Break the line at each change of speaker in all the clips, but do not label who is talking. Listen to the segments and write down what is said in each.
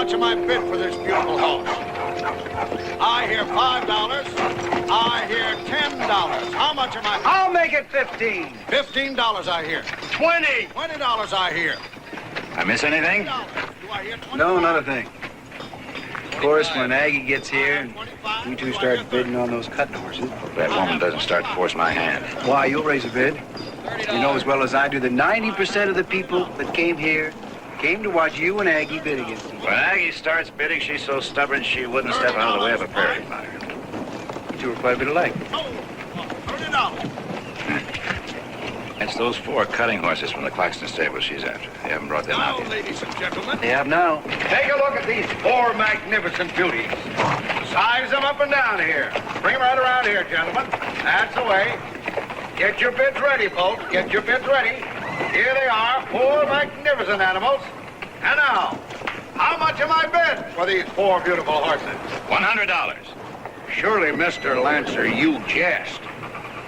much am I bid for this beautiful horse? I hear $5. I hear $10. How much am I?
I'll make it 15.
$15 I hear.
20.
$20 I hear.
I miss anything?
Do I hear 25?
No, not a thing. Of course, when Aggie gets here, you two start bidding on those cutting horses.
That woman doesn't start to force my hand.
Why, you'll raise a bid. You know as well as I do that 90% of the people that came here came to watch you and Aggie bid against each
When Aggie starts bidding, she's so stubborn she wouldn't step out of the way of a prairie fire.
other. You two are quite a bit alike.
$30.
It's those 4 cutting horses from the Claxton stable she's after. They haven't brought them out
Now,
yet.
ladies and gentlemen.
They have now.
Take a look at these 4 magnificent beauties. Size them up and down here. Bring them right around here, gentlemen. That's the way. Get your bids ready, folks. Get your bids ready. Here they are, 4 magnificent animals. And now, how much am I bid for these 4 beautiful horses?
$100.
Surely, Mr. Lancer, you jest.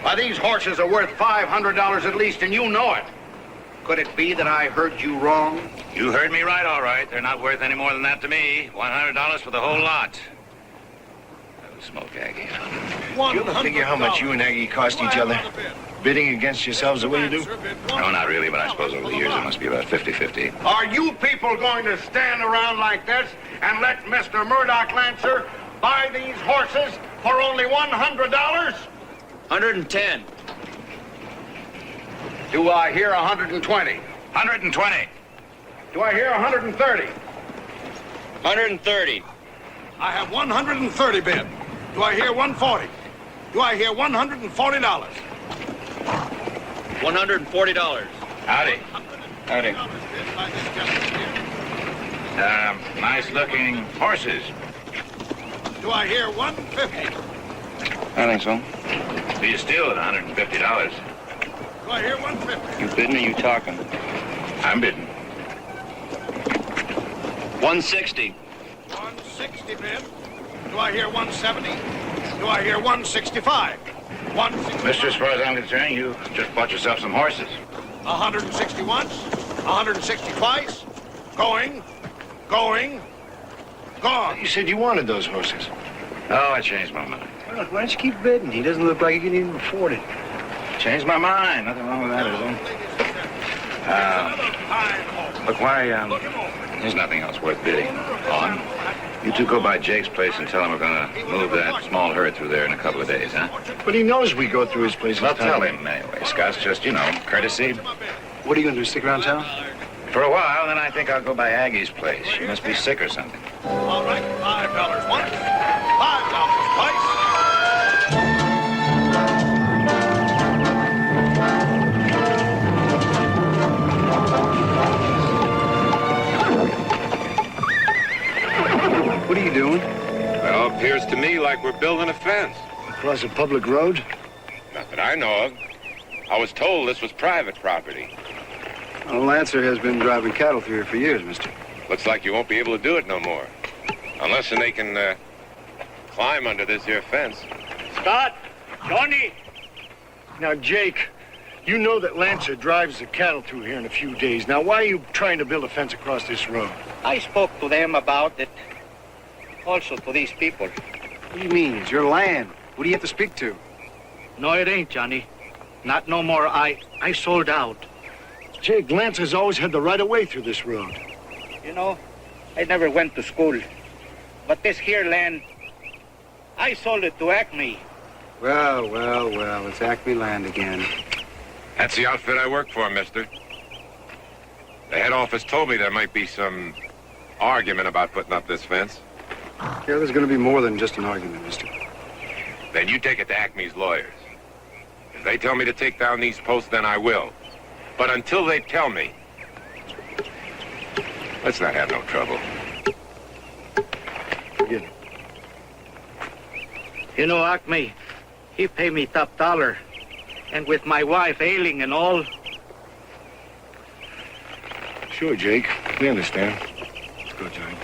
Why, these horses are worth $500 at least, and you know it. Could it be that I heard you wrong?
You heard me right, all right. They're not worth any more than that to me. $100 for the whole lot. That was smoke, Aggie.
Do
you ever figure how much you and Aggie cost each other? Bidding against yourselves the way you do?
No, not really, but I suppose over the years it must be about 50-50.
Are you people going to stand around like this and let Mr. Murdoch Lancer buy these horses for only $100?
110.
Do I hear 120?
120.
Do I hear 130?
130.
I have 130 bid. Do I hear 140? Do I hear $140?
$140.
Howdy. Howdy. Nice looking horses.
Do I hear 150?
I think so.
Be a steal at $150.
Do I hear 150?
You bidding or you talking?
I'm bidding.
160.
160 bid. Do I hear 170? Do I hear 165? 160.
Mister, as far as I'm concerned, you just bought yourself some horses.
160 once, 160 twice. Going, gone.
You said you wanted those horses.
Oh, I changed my mind.
Well, why don't you keep bidding? He doesn't look like he can even afford it.
Changed my mind. Nothing wrong with that, is there? Look, why, there's nothing else worth bidding on. You two go by Jake's place and tell him we're gonna move that small herd through there in a couple of days, huh?
But he knows we go through his place.
Well, tell him anyway, Scott's just, you know, courtesy.
What are you going to do, stick around town?
For a while, then I think I'll go by Aggie's place. She must be sick or something.
All right, $5 once, $5 twice.
What are you doing?
Well, appears to me like we're building a fence.
Across a public road?
Not that I know of. I was told this was private property.
Well, Lancer has been driving cattle through here for years, mister.
Looks like you won't be able to do it no more. Unless they can climb under this here fence.
Scott! Johnny!
Now, Jake, you know that Lancer drives the cattle through here in a few days. Now, why are you trying to build a fence across this road?
I spoke to them about it. Also to these people.
What do you mean? It's your land. What do you have to speak to?
No, it ain't, Johnny. Not no more. I sold out.
Jake, Lancer's always had the right of way through this road.
You know, I never went to school. But this here land, I sold it to Acme.
Well, it's Acme land again.
That's the outfit I work for, mister. The head office told me there might be some argument about putting up this fence.
Yeah, there's going to be more than just an argument, mister.
Then you take it to Acme's lawyers. If they tell me to take down these posts, then I will. But until they tell me, let's not have no trouble.
Forget it.
You know, Acme, he pay me top dollar. And with my wife ailing and all.
Sure, Jake. We understand. Let's go, Johnny.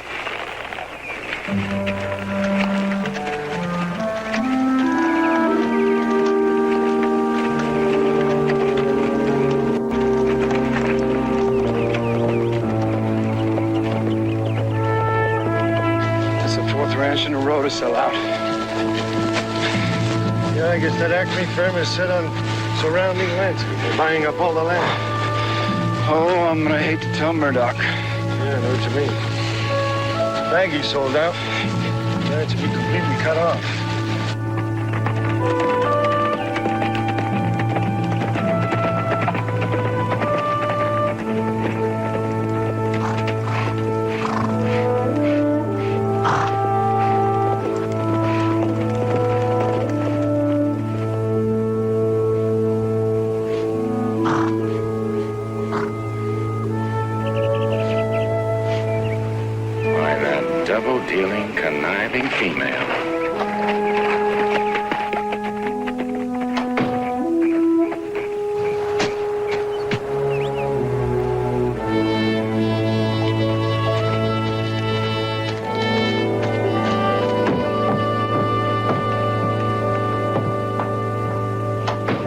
4th ranch in a row to sell out.
Yeah, I guess that Acme firm is set on surrounding landscape. They're buying up all the land.
Oh, I'm gonna hate to tell Murdoch.
Yeah, I know what you mean. If Aggie sold out, that should be completely cut off.
Double-dealing, conniving female.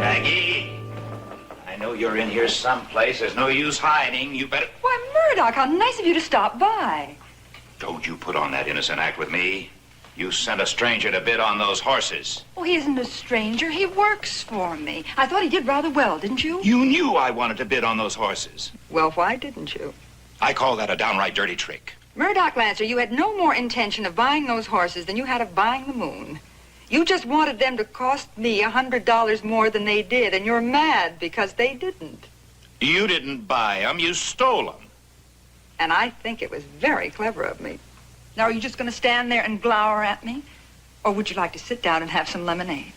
Aggie, I know you're in here someplace. There's no use hiding. You better...
Why, Murdoch, how nice of you to stop by.
Don't you put on that innocent act with me. You sent a stranger to bid on those horses.
Oh, he isn't a stranger. He works for me. I thought he did rather well, didn't you?
You knew I wanted to bid on those horses.
Well, why didn't you?
I call that a downright dirty trick.
Murdoch Lancer, you had no more intention of buying those horses than you had of buying the moon. You just wanted them to cost me $100 more than they did, and you're mad because they didn't.
You didn't buy them. You stole them.
And I think it was very clever of me. Now, are you just going to stand there and glower at me? Or would you like to sit down and have some lemonade?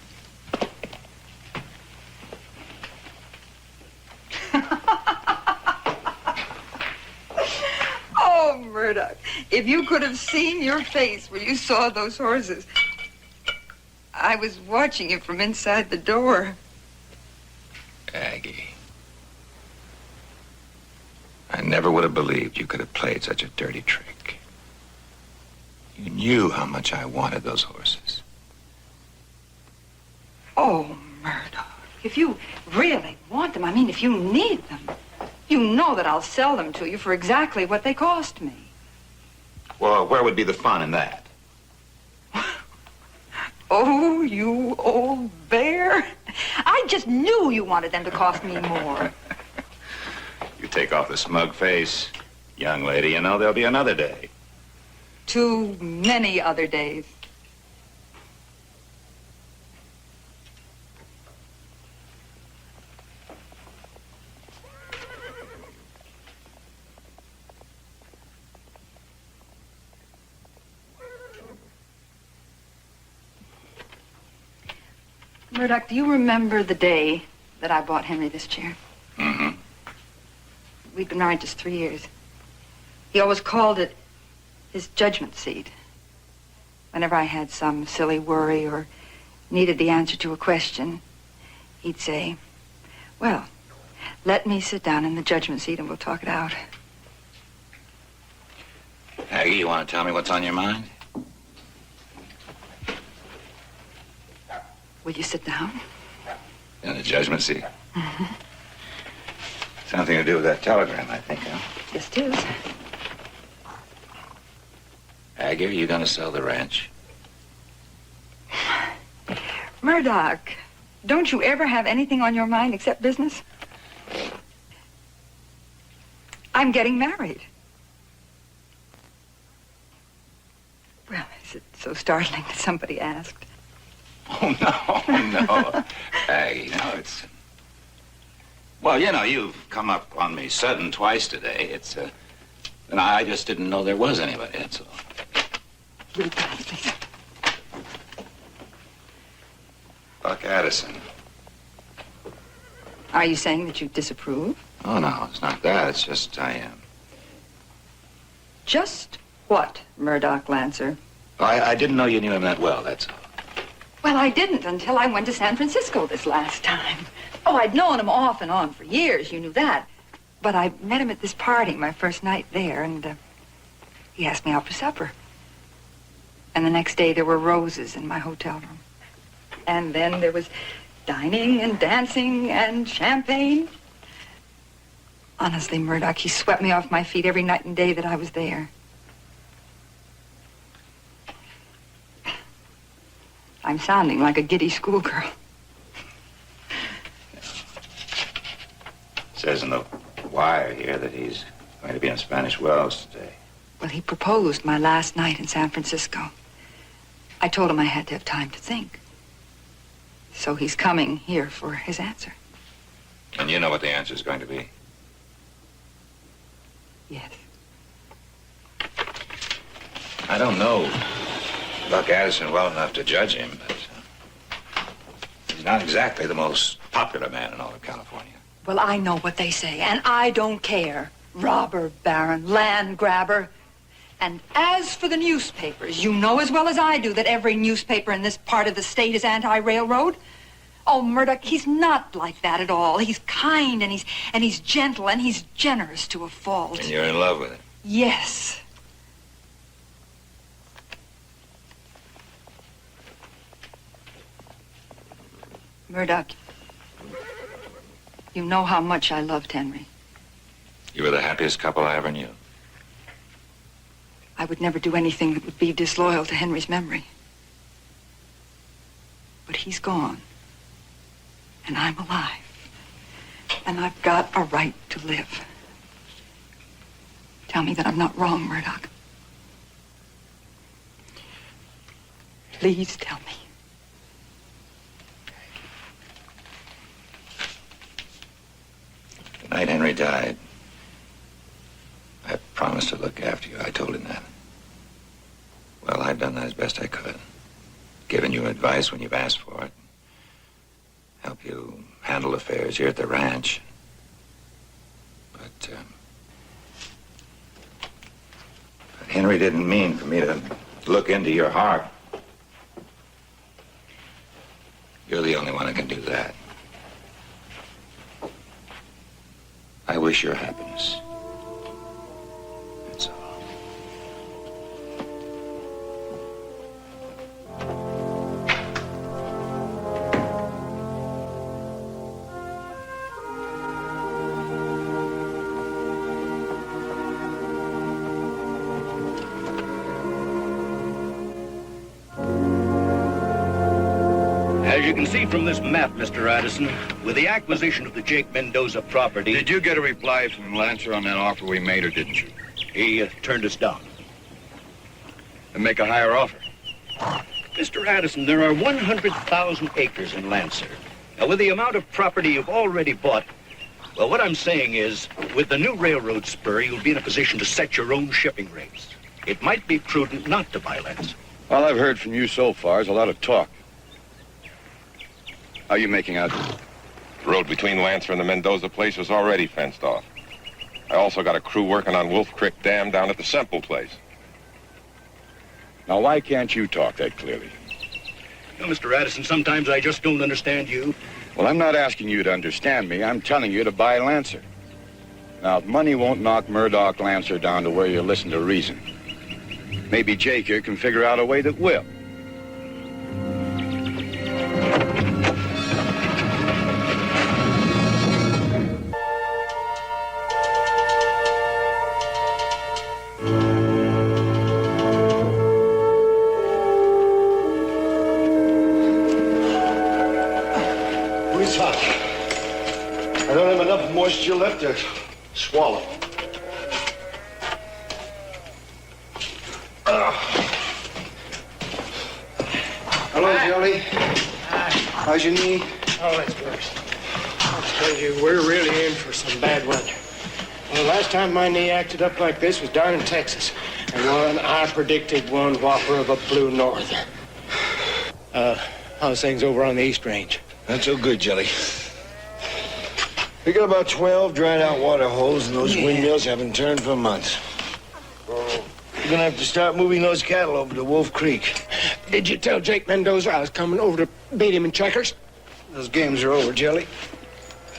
Oh, Murdoch, if you could have seen your face when you saw those horses. I was watching you from inside the door.
Aggie. I never would have believed you could have played such a dirty trick. You knew how much I wanted those horses.
Oh, Murdoch, if you really want them, I mean, if you need them, you know that I'll sell them to you for exactly what they cost me.
Well, where would be the fun in that?
Oh, you old bear. I just knew you wanted them to cost me more.
You take off the smug face. Young lady, you know there'll be another day.
Too many other days. Murdoch, do you remember the day that I bought Henry this chair?
Mm-hmm.
We'd been married just 3 years. He always called it his judgment seat. Whenever I had some silly worry or needed the answer to a question, he'd say, well, let me sit down in the judgment seat and we'll talk it out.
Aggie, you want to tell me what's on your mind?
Will you sit down?
In the judgment seat?
Mm-hmm.
Something to do with that telegram, I think, huh?
Yes, it is.
Aggie, are you going to sell the ranch?
Murdoch, don't you ever have anything on your mind except business? I'm getting married. Well, is it so startling that somebody asked?
Oh, no. Aggie, no, it's... Well, you know, you've come up on me sudden twice today. It's, and I just didn't know there was anybody, that's all.
Read that, please.
Buck Addison.
Are you saying that you disapprove?
Oh, no, it's not that. It's just I am.
Just what, Murdoch Lancer?
I didn't know you knew him that well, that's all.
Well, I didn't until I went to San Francisco this last time. Oh, I'd known him off and on for years, you knew that. But I met him at this party, my first night there, and he asked me out for supper. And the next day there were roses in my hotel room. And then there was dining and dancing and champagne. Honestly, Murdoch, he swept me off my feet every night and day that I was there. I'm sounding like a giddy schoolgirl.
It says in the wire here that he's going to be in Spanish Wells today.
Well, he proposed my last night in San Francisco. I told him I had to have time to think. So he's coming here for his answer.
And you know what the answer is going to be?
Yes.
I don't know Buck Addison well enough to judge him, but he's not exactly the most popular man in all of California.
Well, I know what they say, and I don't care. Robber baron, land grabber. And as for the newspapers, you know as well as I do that every newspaper in this part of the state is anti-railroad. Oh, Murdoch, he's not like that at all. He's kind, and he's gentle, and he's generous to a fault.
And you're in love with him?
Yes. Murdoch, you know how much I loved Henry.
You were the happiest couple I ever knew.
I would never do anything that would be disloyal to Henry's memory. But he's gone. And I'm alive. And I've got a right to live. Tell me that I'm not wrong, Murdoch. Please tell me.
The night Henry died, I promised to look after you. I told him that. Well, I've done that as best I could. Given you advice when you've asked for it. Help you handle affairs here at the ranch. But Henry didn't mean for me to look into your heart. You're the only one who can do that. I wish your happiness. That's all.
As you can see from this map, Mr. Addison, with the acquisition of the Jake Mendoza property...
Did you get a reply from Lancer on that offer we made, or didn't you?
He turned us down.
And make a higher offer?
Mr. Addison, there are 100,000 acres in Lancer. Now, with the amount of property you've already bought, well, what I'm saying is, with the new railroad spur, you'll be in a position to set your own shipping rates. It might be prudent not to buy Lancer.
All I've heard from you so far is a lot of talk. How are you making out?
The road between Lancer and the Mendoza place is already fenced off. I also got a crew working on Wolf Creek Dam down at the Semple place.
Now, why can't you talk that clearly?
You know, Mr. Addison, sometimes I just don't understand you.
Well, I'm not asking you to understand me. I'm telling you to buy Lancer. Now, if money won't knock Murdoch Lancer down to where you listen to reason, maybe Jake here can figure out a way that will.
I don't have enough moisture left to swallow.
Hello, Jolie. How's your knee?
Oh, it's worse. I tell you, we're really in for some bad weather. Well, the last time my knee acted up like this was down in Texas. And I predicted one whopper of a blue north. How's things over on the East Range?
Not so good, Jelly. We got about 12 dried out water holes, and those windmills haven't turned for months. We're gonna have to start moving those cattle over to Wolf Creek.
Did you tell Jake Mendoza I was coming over to beat him in checkers?
Those games are over, Jelly.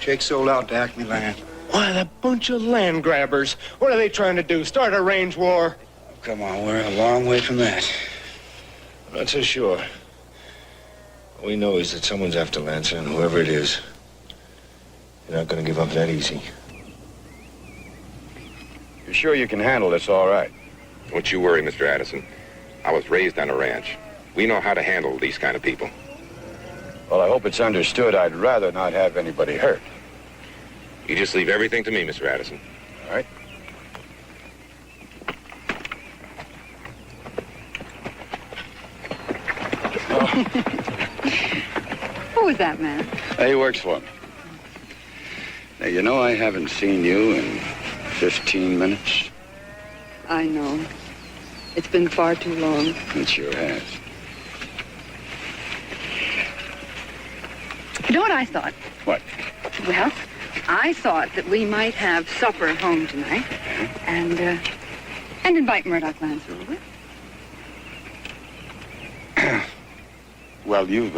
Jake sold out to Acme Land.
Why, the bunch of land grabbers. What are they trying to do? Start a range war?
Come on, we're a long way from that.
I'm not so sure. All we know is that someone's after Lancer, and whoever it is, they're not gonna give up that easy.
You're sure you can handle this all right?
Don't you worry, Mr. Addison. I was raised on a ranch. We know how to handle these kind of people.
Well, I hope it's understood I'd rather not have anybody hurt.
You just leave everything to me, Mr. Addison.
All right?
Who was that man?
He works for me. Now, you know, I haven't seen you in 15 minutes.
I know. It's been far too long.
It sure has.
You know what I thought?
What?
Well, I thought that we might have supper home tonight and invite Murdoch Lancer over.
Well, you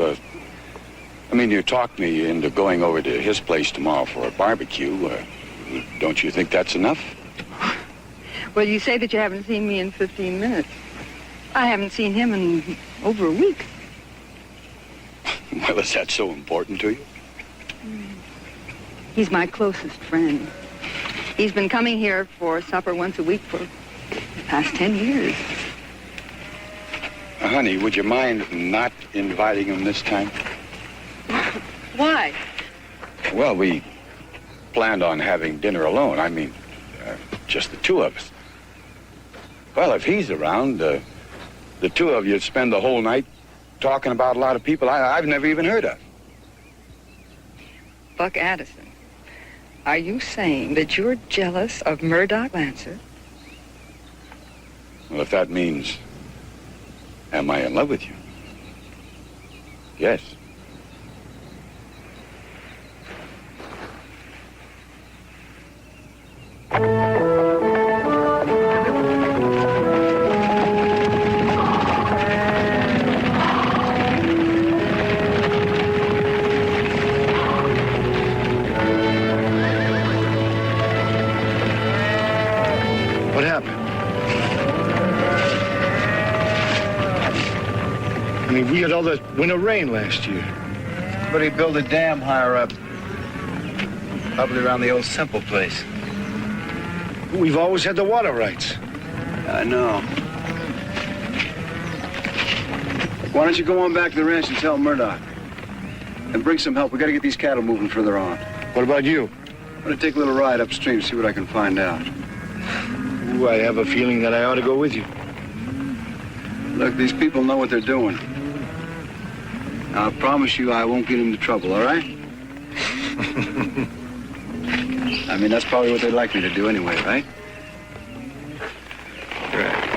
talked me into going over to his place tomorrow for a barbecue. Don't you think that's enough?
Well, you say that you haven't seen me in 15 minutes. I haven't seen him in over a week.
Well, is that so important to you?
He's my closest friend. He's been coming here for supper once a week for the past 10 years.
Honey, would you mind not inviting him this time?
Why?
Well, we planned on having dinner alone. I mean, just the two of us. Well, if he's around, the two of you spend the whole night talking about a lot of people I've never even heard of.
Buck Addison, are you saying that you're jealous of Murdoch Lancer?
Well, if that means, am I in love with you? Yes.
What happened? I mean, we had all the winter rain last year.
But he built a dam higher up. Probably around the old Simple place.
We've always had the water rights.
I know. Why don't you go on back to the ranch and tell Murdoch? And bring some help. We got to get these cattle moving further on.
What about you?
I'm going to take a little ride upstream, see what I can find out.
Ooh, I have a feeling that I ought to go with you.
Look, these people know what they're doing. I'll promise you I won't get into trouble, all right? I mean, that's probably what they'd like me to do anyway, right? Right.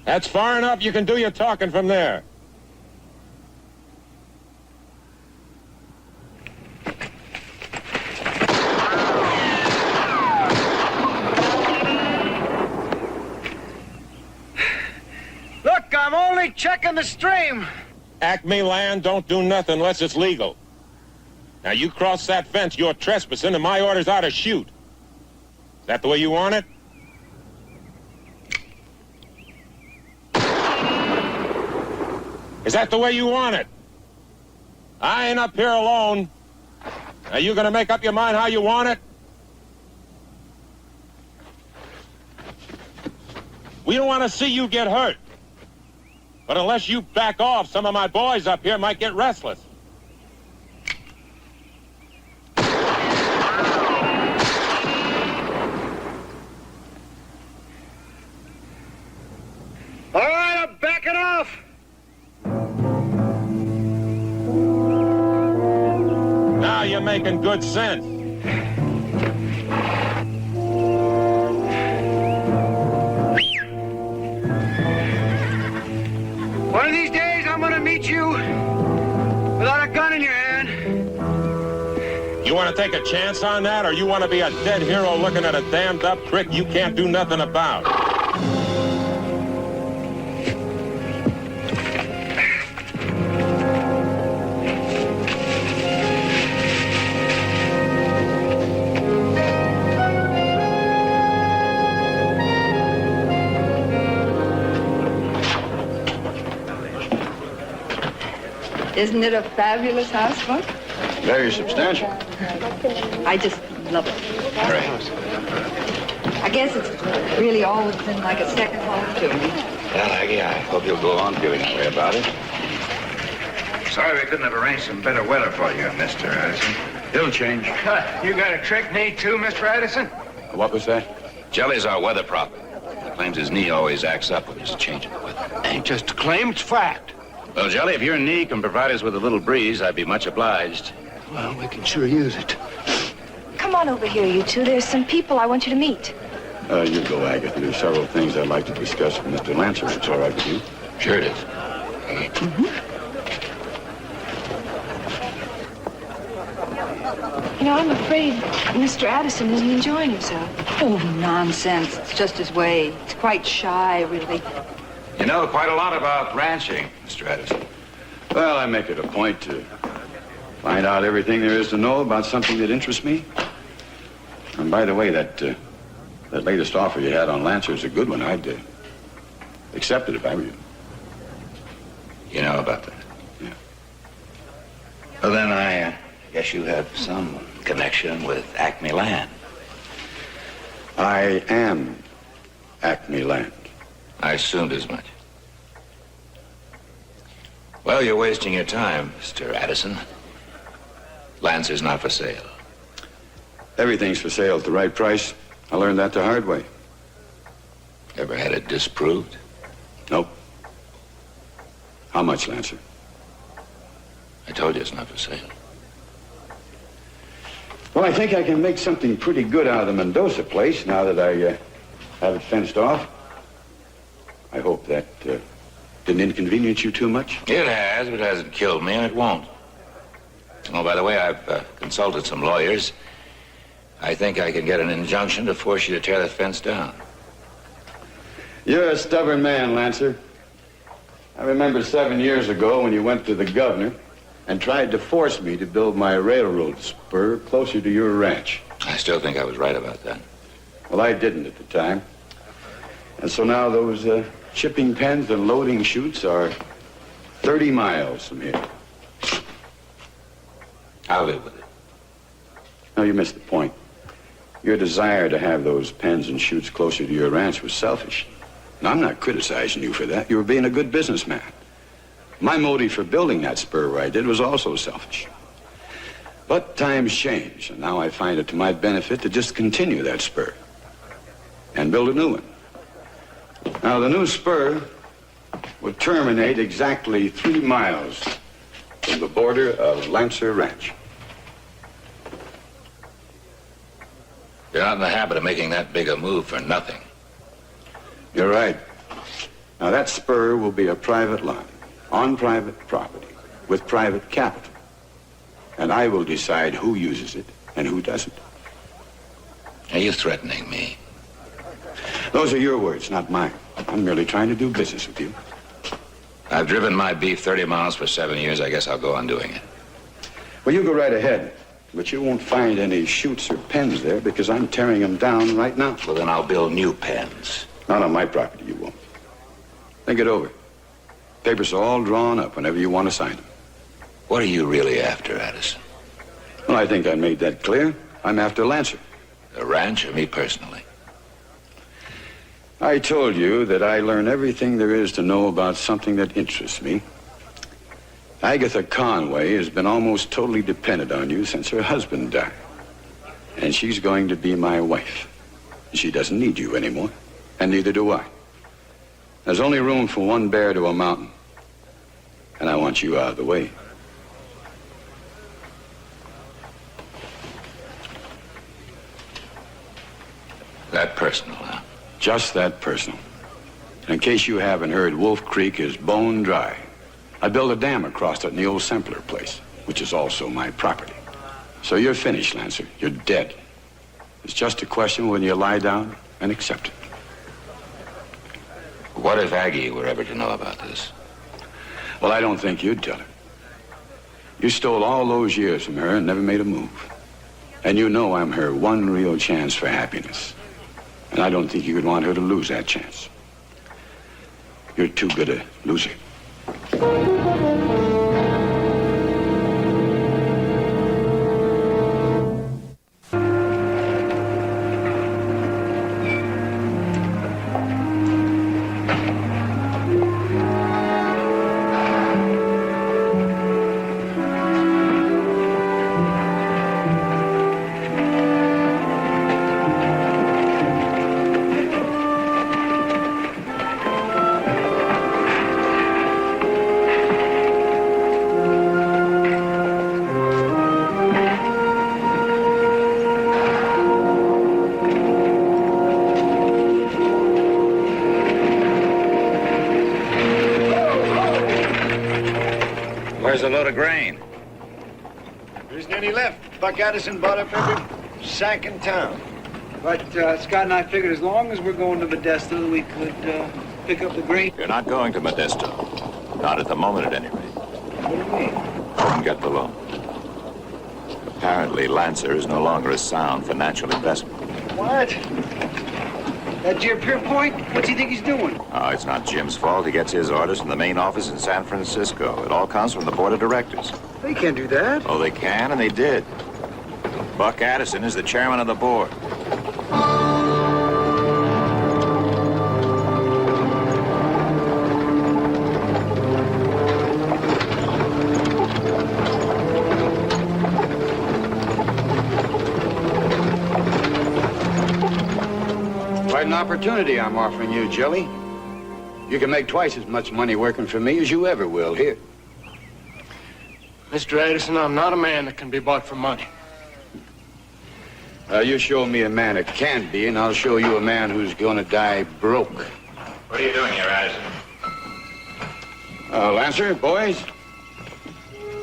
That's far enough. You can do your talking from there.
Look, I'm only checking the stream.
Acme land don't do nothing unless it's legal. Now, you cross that fence, you're trespassing, and my orders are to shoot. Is that the way you want it? Is that the way you want it? I ain't up here alone. Are you gonna make up your mind how you want it? We don't want to see you get hurt. But unless you back off, some of my boys up here might get restless.
All right,
making good sense.
One of these days, I'm gonna meet you without a gun in your hand.
You want to take a chance on that, or you want to be a dead hero looking at a damned up trick you can't do nothing about?
Isn't it a fabulous house, Buck?
Very substantial.
I just love it. I guess it's really always been like a second home to me.
Well, Aggie, I hope you'll go on feeling that way about it.
Sorry we couldn't have arranged some better weather for you, Mr. Addison.
It'll change.
You got a trick knee too, Mr. Addison?
What was that?
Jelly's our weather prop. He claims his knee always acts up when there's a change in the weather.
Ain't just a claim, it's fact.
Well, Jelly, if your knee can provide us with a little breeze, I'd be much obliged.
Well, we can sure use it.
Come on over here, you two. There's some people I want you to meet.
You go, Agatha. There's several things I'd like to discuss with Mr. Lancer. It's all right with you?
Sure it is.
You know, I'm afraid Mr. Addison isn't enjoying himself.
Oh, nonsense. It's just his way. It's quite shy, really.
You know quite a lot about ranching, Mr. Addison.
Well, I make it a point to find out everything there is to know about something that interests me. And by the way, that latest offer you had on Lancer is a good one. I'd accept it if I were you.
You know about that?
Yeah.
Well, then I guess you have some connection with Acme Land.
I am Acme Land.
I assumed as much. Well, you're wasting your time, Mr. Addison. Lancer's not for sale.
Everything's for sale at the right price. I learned that the hard way.
Ever had it disproved?
Nope. How much, Lancer?
I told you it's not for sale.
Well, I think I can make something pretty good out of the Mendoza place now that I have it fenced off. I hope that didn't inconvenience you too much.
It has, but it hasn't killed me, and it won't. Oh, by the way, I've consulted some lawyers. I think I can get an injunction to force you to tear that fence down.
You're a stubborn man, Lancer. I remember 7 years ago when you went to the governor and tried to force me to build my railroad spur closer to your ranch.
I still think I was right about that.
Well, I didn't at the time. And so now those shipping pens and loading chutes are 30 miles from here.
I'll live with it.
No, you missed the point. Your desire to have those pens and chutes closer to your ranch was selfish. And I'm not criticizing you for that. You were being a good businessman. My motive for building that spur where I did was also selfish. But times change, and now I find it to my benefit to just continue that spur and build a new one. Now, the new spur would terminate exactly 3 miles from the border of Lancer Ranch.
You're not in the habit of making that big a move for nothing.
You're right. Now, that spur will be a private line, on private property, with private capital. And I will decide who uses it and who doesn't.
Are you threatening me?
Those are your words, not mine. I'm merely trying to do business with you.
I've driven my beef 30 miles for 7 years. I guess I'll go on doing it.
Well, you go right ahead. But you won't find any chutes or pens there because I'm tearing them down right now.
Well, then I'll build new pens.
Not on my property, you won't. Think it over. Papers are all drawn up whenever you want to sign them.
What are you really after, Addison?
Well, I think I made that clear. I'm after Lancer.
The ranch or me personally?
I told you that I learn everything there is to know about something that interests me. Agatha Conway has been almost totally dependent on you since her husband died. And she's going to be my wife. She doesn't need you anymore, and neither do I. There's only room for one bear to a mountain, and I want you out of the way.
That personal, huh?
Just that personal. In case you haven't heard, Wolf Creek is bone dry. I built a dam across it in the old Sampler place, which is also my property. So you're finished, Lancer. You're dead. It's just a question when you lie down and accept it.
What if Aggie were ever to know about this?
Well, I don't think you'd tell her. You stole all those years from her and never made a move. And you know I'm her one real chance for happiness. And I don't think you would want her to lose that chance. You're too good a loser.
Where's the load of grain?
There isn't any left. Buck Addison bought up every sack in town. But Scott and I figured as long as we're going to Modesto, we could pick up the grain.
You're not going to Modesto. Not at the moment, at any rate.
What do you mean?
Couldn't get the loan. Apparently, Lancer is no longer a sound financial investment.
What? That Jim Pierpoint? What's he think he's doing?
Oh, it's not Jim's fault. He gets his orders from the main office in San Francisco. It all comes from the board of directors.
They can't do that.
Oh, they can, and they did. Buck Addison is the chairman of the board.
Quite an opportunity I'm offering you, Jelly. You can make twice as much money working for me as you ever will here.
Mr. Addison, I'm not a man that can be bought for money.
You show me a man that can be, and I'll show you a man who's going to die broke.
What are you doing here, Addison?
Lancer, boys?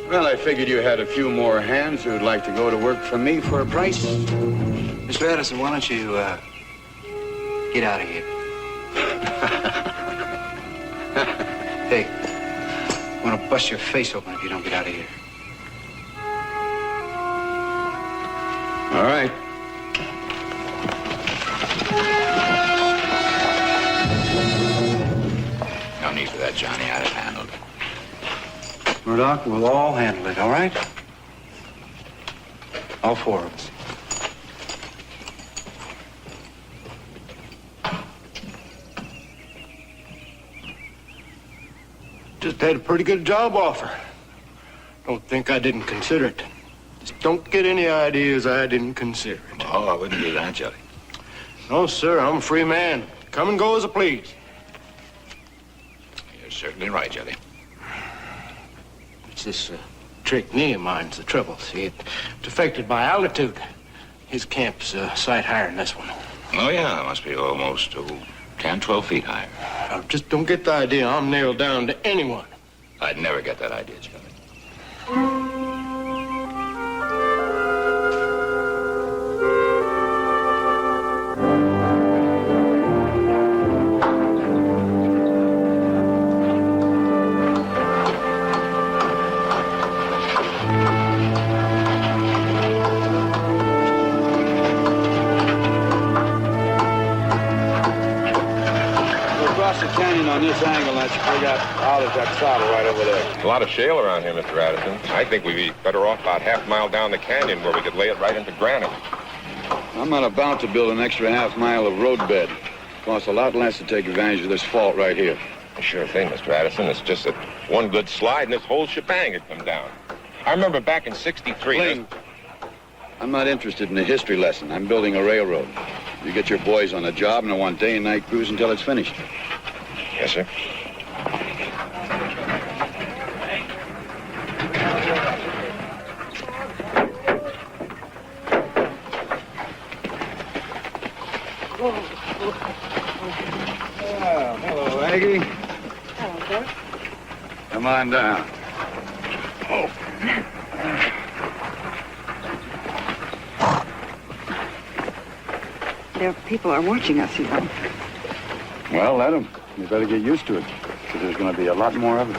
Well, I figured you had a few more hands who'd like to go to work for me for a price.
Mr. Addison, why don't you, get out of here? Hey, I'm gonna bust your face open if you don't get out of here.
All right.
No need for that, Johnny. I'd have handled it.
Murdoch, we'll all handle it, all right? All four of us.
Just had a pretty good job offer. Don't think I didn't consider it. Just don't get any ideas I didn't consider it.
Oh, I wouldn't do that, Jelly.
No, sir, I'm a free man. Come and go as I please.
You're certainly right, Jelly.
It's this trick knee of mine's the trouble. See, it's affected by altitude. His camp's a sight higher than this one.
Oh, yeah, it must be almost 10, 12 feet higher.
Just don't get the idea I'm nailed down to anyone.
I'd never get that idea, Jelly.
On this angle, let's bring up out of that saddle right over there.
A lot of shale around here, Mr. Addison. I think we'd be better off about half a mile down the canyon where we could lay it right into granite.
I'm not about to build an extra half mile of roadbed. Costs a lot less to take advantage of this fault right here.
Sure thing, Mr. Addison. It's just that one good slide and this whole shebang had come down. I remember back in '63.
Cling. I'm not interested in a history lesson. I'm building a railroad. You get your boys on the job, and I want day and night crews until it's finished.
Yes, sir.
Oh, hello, Aggie.
Hello, Buck.
Come on down.
There people are watching us, you know.
Well, let them. You better get used to it, because there's going to be a lot more of it.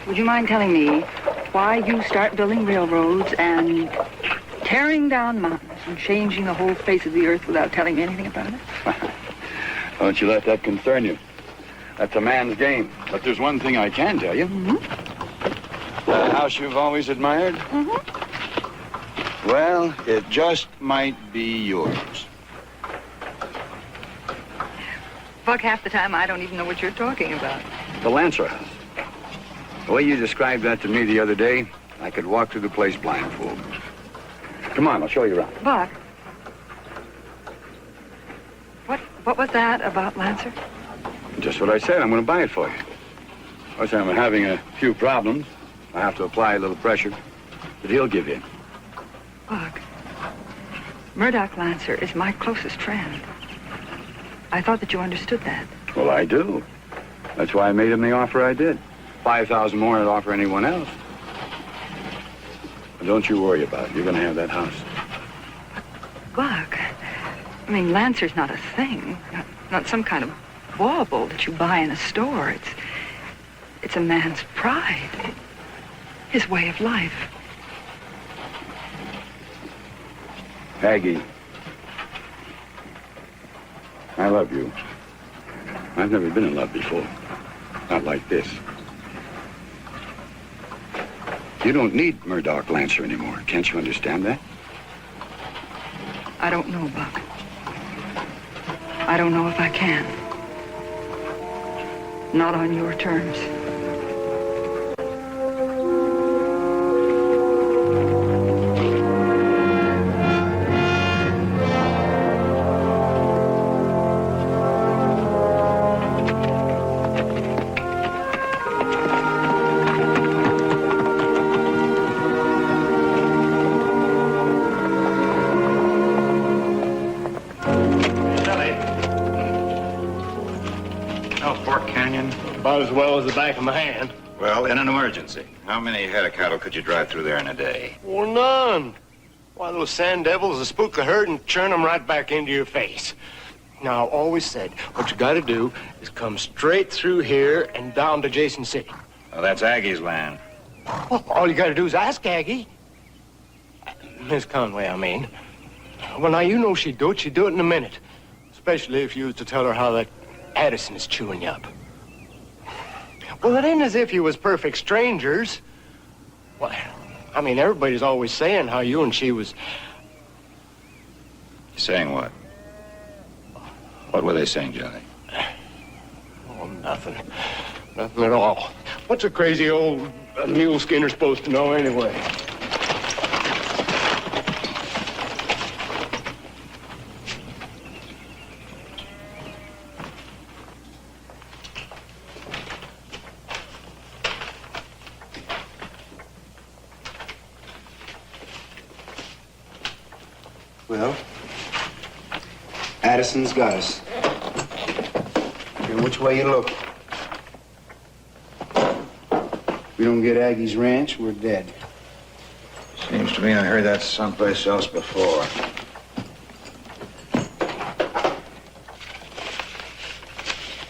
Would you mind telling me why you start building railroads and tearing down mountains and changing the whole face of the earth without telling me anything about it?
Don't you let that concern you. That's a man's game. But there's one thing I can tell you.
Mm-hmm.
The house you've always admired?
Mm-hmm.
Well, it just might be yours.
Buck, half the time I don't even know what you're talking about.
The Lancer house. The way you described that to me the other day, I could walk through the place blindfold. Come on, I'll show you around.
Buck, what was that about Lancer?
Just what I said. I'm going to buy it for you. Of course, I'm having a few problems. I have to apply a little pressure, but he'll give in.
Buck, Murdoch Lancer is my closest friend. I thought that you understood that.
Well, I do. That's why I made him the offer I did. 5,000 more I'd offer anyone else. But don't you worry about it. You're going to have that house.
Buck, I mean, Lancer's not a thing. Not some kind of bauble that you buy in a store. It's a man's pride. His way of life.
Aggie, I love you. I've never been in love before. Not like this. You don't need Murdoch Lancer anymore. Can't you understand that?
I don't know, Buck. I don't know if I can. Not on your terms.
About as well as the back of my hand.
Well, in an emergency, how many head of cattle could you drive through there in a day?
Well, none. Why, those sand devils will spook the herd and churn them right back into your face. Now, I always said, what you gotta do is come straight through here and down to Jason City.
Well, that's Aggie's land.
Well, all you gotta do is ask Aggie. Miss Conway, I mean. Well, now, you know she'd do it in a minute. Especially if you was to tell her how that Addison is chewing you up. Well, it ain't as if you was perfect strangers. Well, I mean, everybody's always saying how you and she was...
Saying what? What were they saying, Johnny?
Oh, nothing. Nothing at all. What's a crazy old mule skinner supposed to know anyway?
Well, Addison's got us. And which way you look? We don't get Aggie's ranch, we're dead.
Seems to me I heard that someplace else before.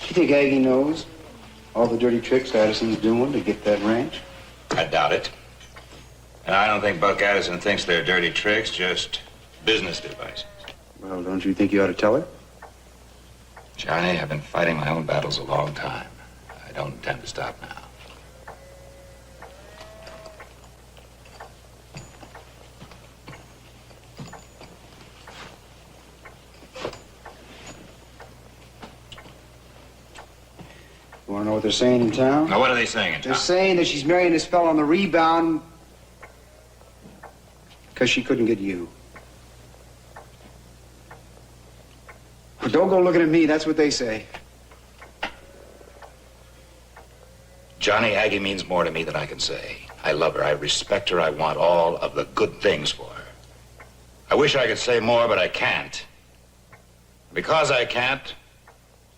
You think Aggie knows all the dirty tricks Addison's doing to get that ranch?
I doubt it. And I don't think Buck Addison thinks they're dirty tricks, just business devices.
Well, don't you think you ought to tell her?
Johnny, I've been fighting my own battles a long time. I don't intend to stop now.
You want to know what they're saying in town?
Now, what are they saying in town?
They're saying that she's marrying this fellow on the rebound because she couldn't get you. But don't go looking at me, that's what they say.
Johnny, Aggie means more to me than I can say. I love her, I respect her, I want all of the good things for her. I wish I could say more, but I can't. Because I can't,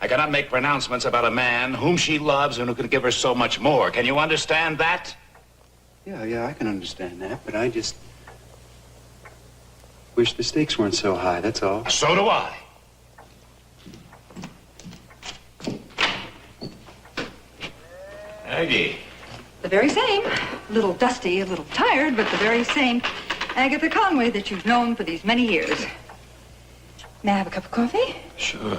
I cannot make pronouncements about a man whom she loves and who could give her so much more. Can you understand that?
Yeah, I can understand that, but I just wish the stakes weren't so high, that's all.
So do I. Aggie.
The very same. A little dusty, a little tired, but the very same Agatha Conway that you've known for these many years. May I have a cup of coffee?
Sure.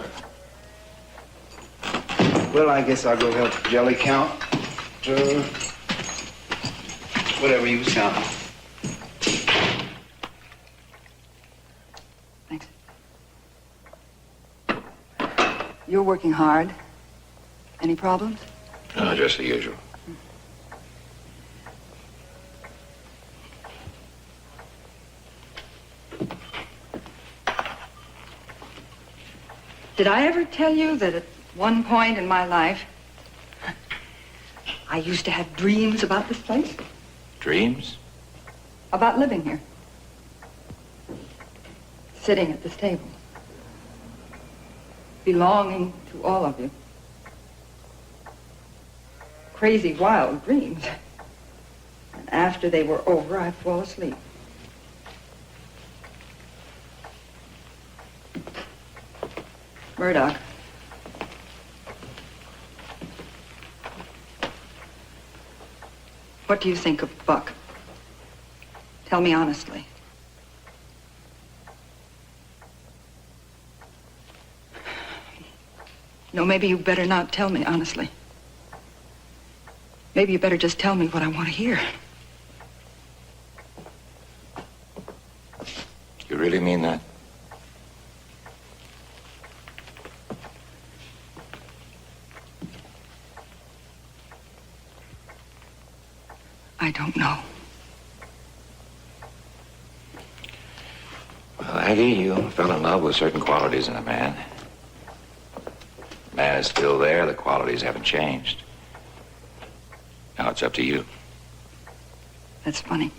Well, I guess I'll go help Jelly count. Whatever you was counting.
Thanks. You're working hard. Any problems?
No, just the usual.
Did I ever tell you that at one point in my life, I used to have dreams about this place?
Dreams?
About living here. Sitting at this table. Belonging to all of you. Crazy, wild dreams. And after they were over, I'd fall asleep. Murdoch. What do you think of Buck? Tell me honestly. No, maybe you better not tell me honestly. Maybe you better just tell me what I want to hear.
You really mean that?
I don't know.
Well, Aggie, you fell in love with certain qualities in a man. The man is still there. The qualities haven't changed. Now it's up to you.
That's funny.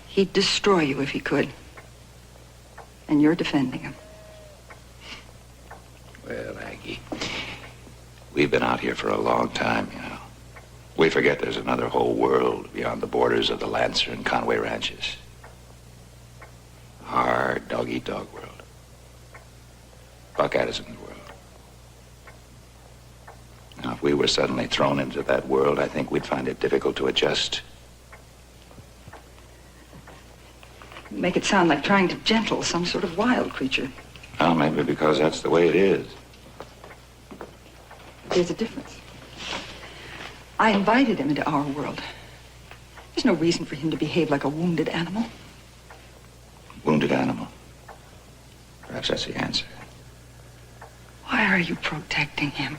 He'd destroy you if he could. And you're defending him.
Well, Aggie, we've been out here for a long time, you know. We forget there's another whole world beyond the borders of the Lancer and Conway ranches. Our dog-eat-dog world. Buck Addison's world. Now, if we were suddenly thrown into that world, I think we'd find it difficult to adjust.
You make it sound like trying to gentle some sort of wild creature.
Well, maybe because that's the way it is.
There's a difference. I invited him into our world. There's no reason for him to behave like a wounded animal.
Wounded animal. Perhaps that's the answer.
Why are you protecting him?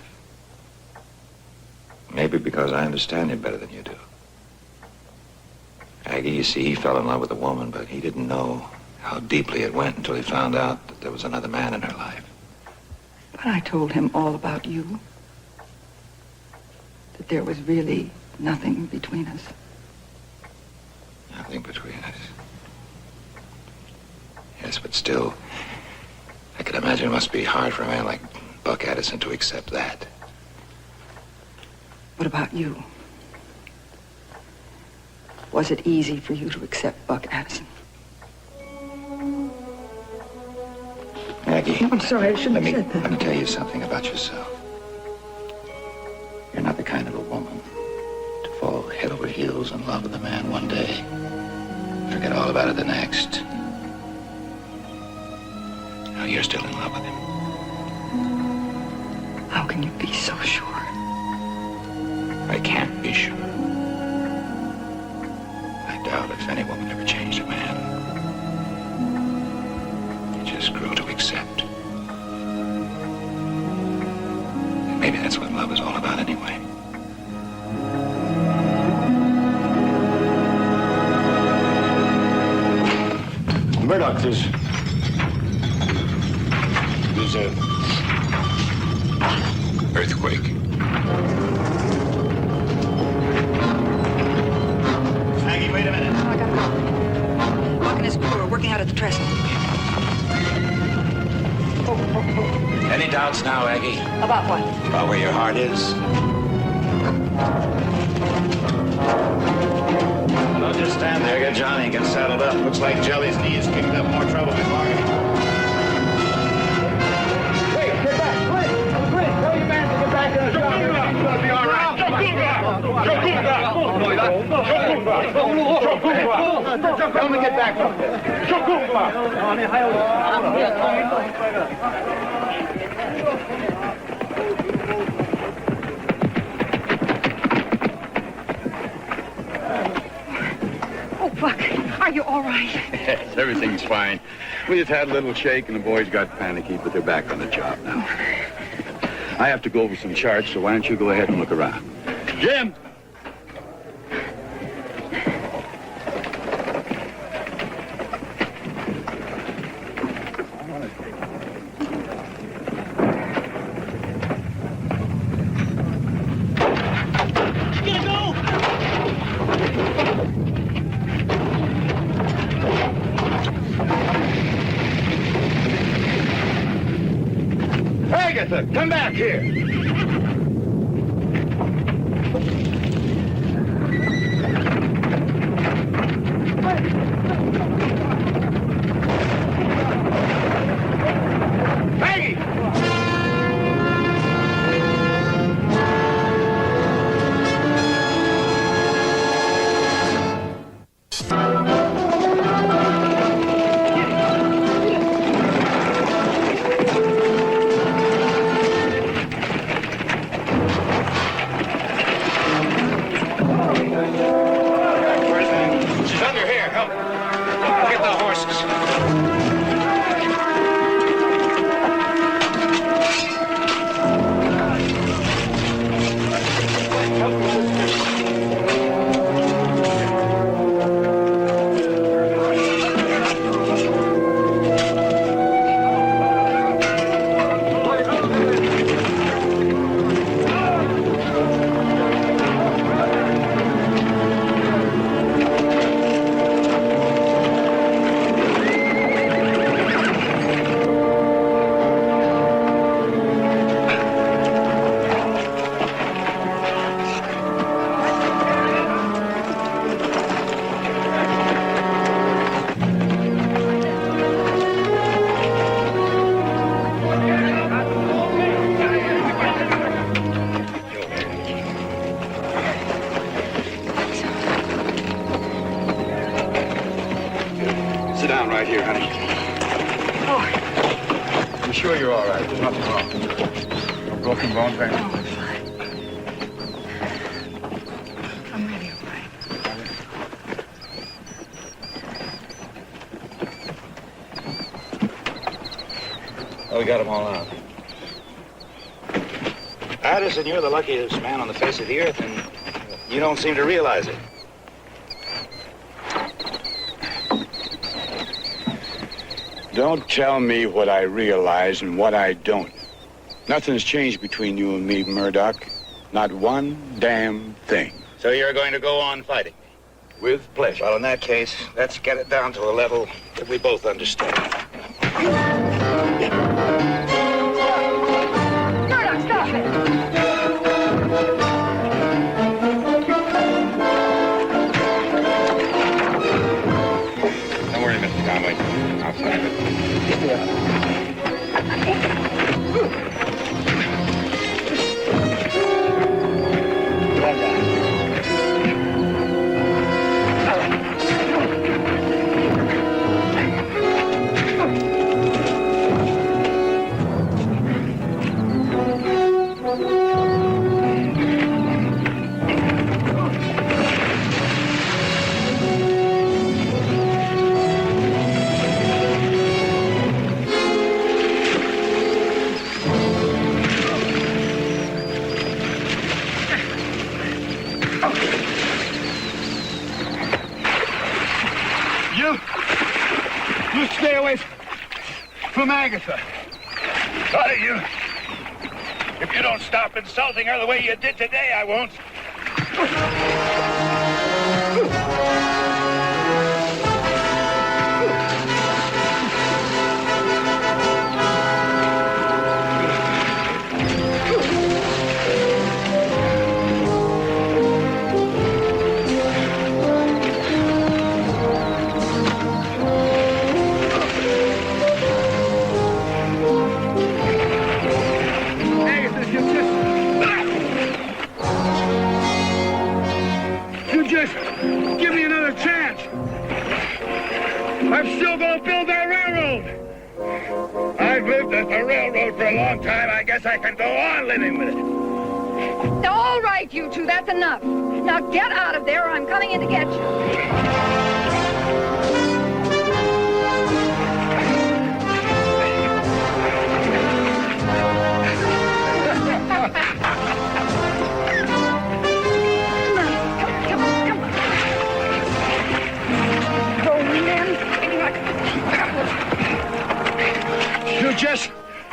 Maybe because I understand him better than you do. Aggie, you see, he fell in love with a woman, but he didn't know how deeply it went until he found out that there was another man in her life.
But I told him all about you. That there was really nothing between us.
Nothing between us. Yes, but still, I can imagine it must be hard for a man like Buck Addison to accept that.
What about you? Was it easy for you to accept Buck Addison?
Aggie,
I'm sorry, I shouldn't have said that.
Let me tell you something about yourself. You're not the kind of a woman to fall head over heels in love with a man one day, forget all about it the next. Now you're still in love with him.
How can you be so sure?
I can't be sure. I doubt if any woman ever changed a man. You just grow to accept. And maybe that's what love is all about anyway.
Murdoch, there's a
earthquake.
Aggie, wait a minute. I gotta go. Buck and his crew are working out at the trestle.
Any doubts now, Aggie?
About what?
About where your heart is?
Don't just stand there. Get Johnny and get saddled up. Looks like Jelly's knees kicked up more trouble than Marty.
Wait, get back, quick! Tell your man to get back in the shop. It'll be all right. Tell him to get back up there.
Oh, Buck, are you all right?
Yes, everything's fine. We just had a little shake and the boys got panicky, but they're back on the job now. I have to go over some charts, so why don't you go ahead and look around. Jim! Agatha, come back here. Aggie!
She's under here. Help. Get the horses.
Sit down right here, honey.
Oh,
I'm sure you're all right. There's nothing wrong. No broken bones,
oh,
baby?
I'm fine. I'm really all right.
Oh, we got them all out.
Addison, you're the luckiest man on the face of the earth, and you don't seem to realize it.
Don't tell me what I realize and what I don't. Nothing's changed between you and me, Murdoch. Not one damn thing.
So you're going to go on fighting?
With pleasure.
Well, in that case, let's get it down to a level that we both understand.
Murdoch, stop it!
Don't worry, Mr. Conway. I'll save it.
You stay away from Agatha.
Got you. If you don't stop insulting her the way you did today, I won't. I've lived at the railroad for a long time. I guess I can go on living with it.
All right, you two, that's enough. Now get out of there or I'm coming in to get you.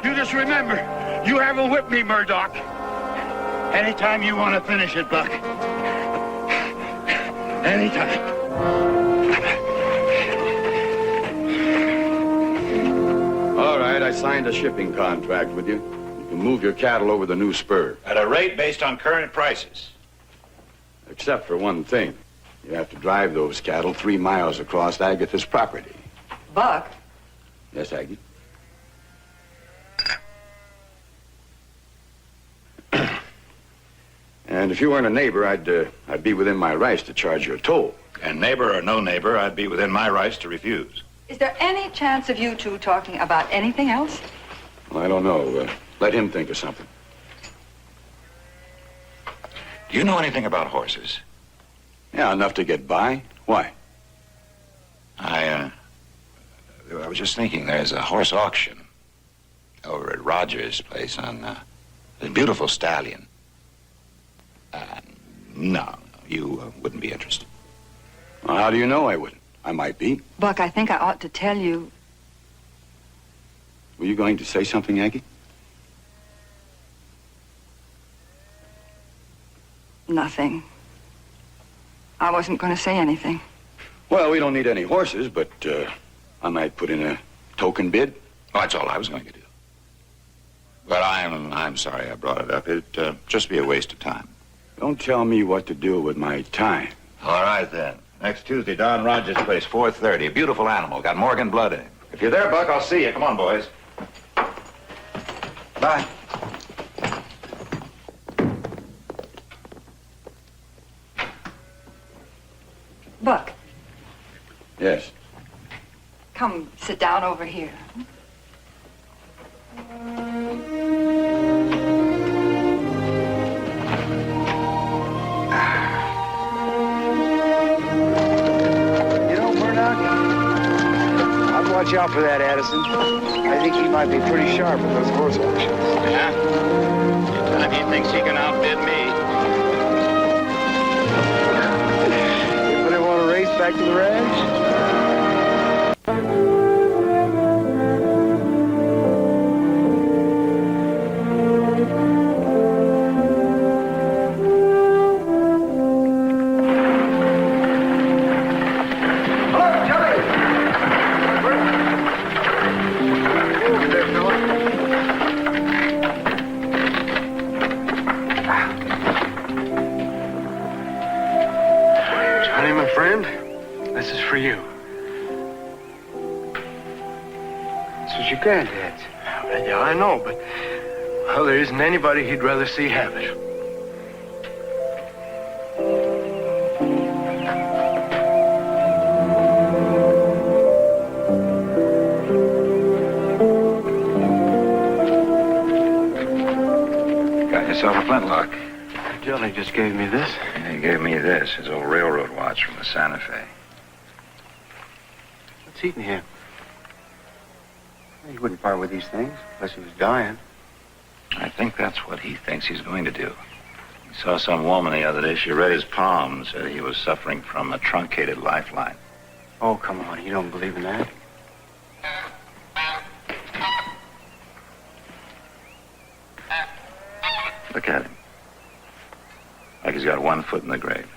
You just remember, you haven't whipped me, Murdoch. Anytime you want to finish it, Buck. Anytime.
All right, I signed a shipping contract with you. You can move your cattle over the new spur.
At a rate based on current prices.
Except for one thing. You have to drive those cattle 3 miles across Agatha's property.
Buck?
Yes, Aggie? And if you weren't a neighbor, I'd be within my rights to charge you a toll.
And neighbor or no neighbor, I'd be within my rights to refuse.
Is there any chance of you two talking about anything else?
Well, I don't know. Let him think of something.
Do you know anything about horses?
Yeah, enough to get by. Why?
I was just thinking, there's a horse auction over at Rogers' place on a beautiful stallion. No, you wouldn't be interested.
Well, how do you know I wouldn't? I might be.
Buck, I think I ought to tell you.
Were you going to say something, Aggie?
Nothing. I wasn't going to say anything.
Well, we don't need any horses, but I might put in a token bid.
Oh, that's all I was going to do. But I'm sorry I brought it up. It'd just be a waste of time.
Don't tell me what to do with my time.
All right, then. Next Tuesday, down Rogers' place, 4:30. A beautiful animal. Got Morgan blood in him. If you're there, Buck, I'll see you. Come on, boys.
Bye.
Buck,
Yes.
come sit down over here.
Watch out for that, Addison. I think he might be pretty sharp at those horse auctions.
Yeah? Anytime he thinks he can outbid me.
Anybody want to race back to the ranch?
Granddad's. Yeah, I know, but, well, there isn't anybody he'd rather see have it.
Got yourself a flintlock.
Jelly just gave me this.
Yeah, he gave me this, his old railroad watch from the Santa Fe.
What's eating here? He wouldn't part with these things unless he was dying.
I think that's what he thinks he's going to do. He saw some woman the other day. She read his palm and said he was suffering from a truncated lifeline.
Oh, come on. You don't believe in that?
Look at him. Like he's got one foot in the grave.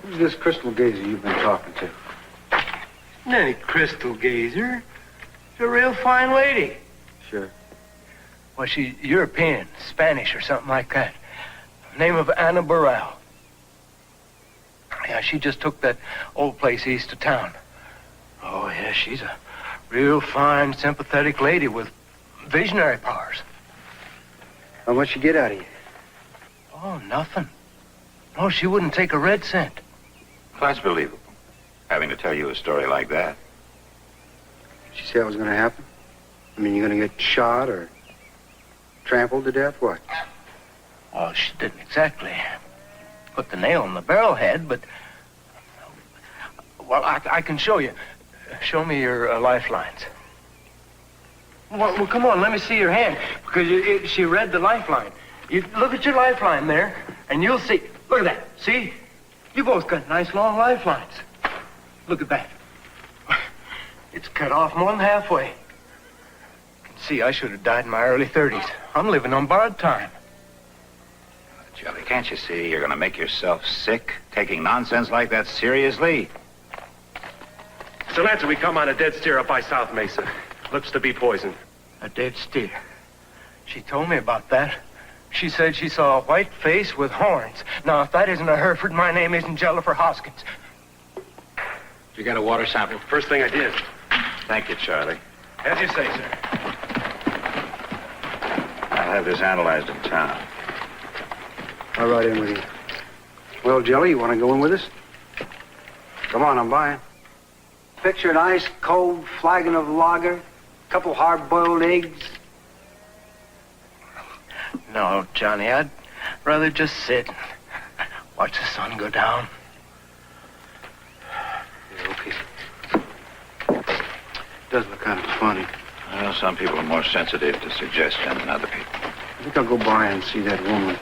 Who's this crystal gazer you've been talking to?
Isn't any crystal gazer. She's a real fine lady.
Sure.
Well, she's European, Spanish or something like that. Name of Anna Burrell. Yeah, she just took that old place east of town. Oh, yeah, she's a real fine, sympathetic lady with visionary powers.
How much you get out of you?
Oh, nothing. No, she wouldn't take a red cent.
That's believable. having to tell you a story like that.
Did she say it was going to happen? I mean, you're going to get shot or trampled to death? What?
Oh, she didn't exactly put the nail in the barrel head, but... Well, I can show you. Show me your lifelines. Well, come on, let me see your hand, because she read the lifeline. You look at your lifeline there, and you'll see. Look at that. See? You both got nice long lifelines. Look at that. It's cut off more than halfway. You can see I should have died in my early 30s. I'm living on borrowed time.
Jelly, can't you see you're going to make yourself sick taking nonsense like that seriously?
Mr. Lancer, we come on a dead steer up by South Mesa. Looks to be poisoned.
A dead steer. She told me about that. She said she saw a white face with horns. Now, if that isn't a Hereford, my name isn't Jennifer Hoskins.
You got a water sample?
First thing I did.
Thank you, Charlie.
As you say, sir.
I'll have this analyzed in town.
I'll ride in with you. Well, Jelly, you want to go in with us? Come on, I'm buying. Picture an ice cold flagon of lager, a couple hard-boiled eggs.
No, Johnny, I'd rather just sit and watch the sun go down.
Yeah, okay. Does look kind of funny.
Well, some people are more sensitive to suggestion than other people.
I think I'll go by and see that woman.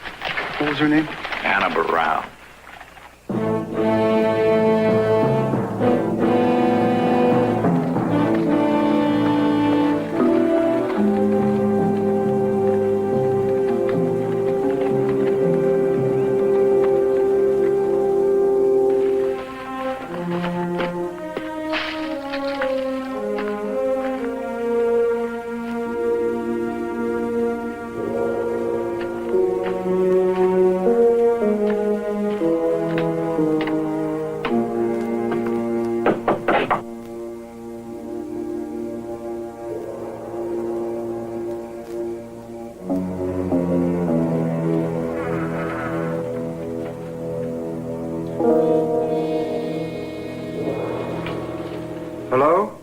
What was her name?
Anna Burrell.
Hello?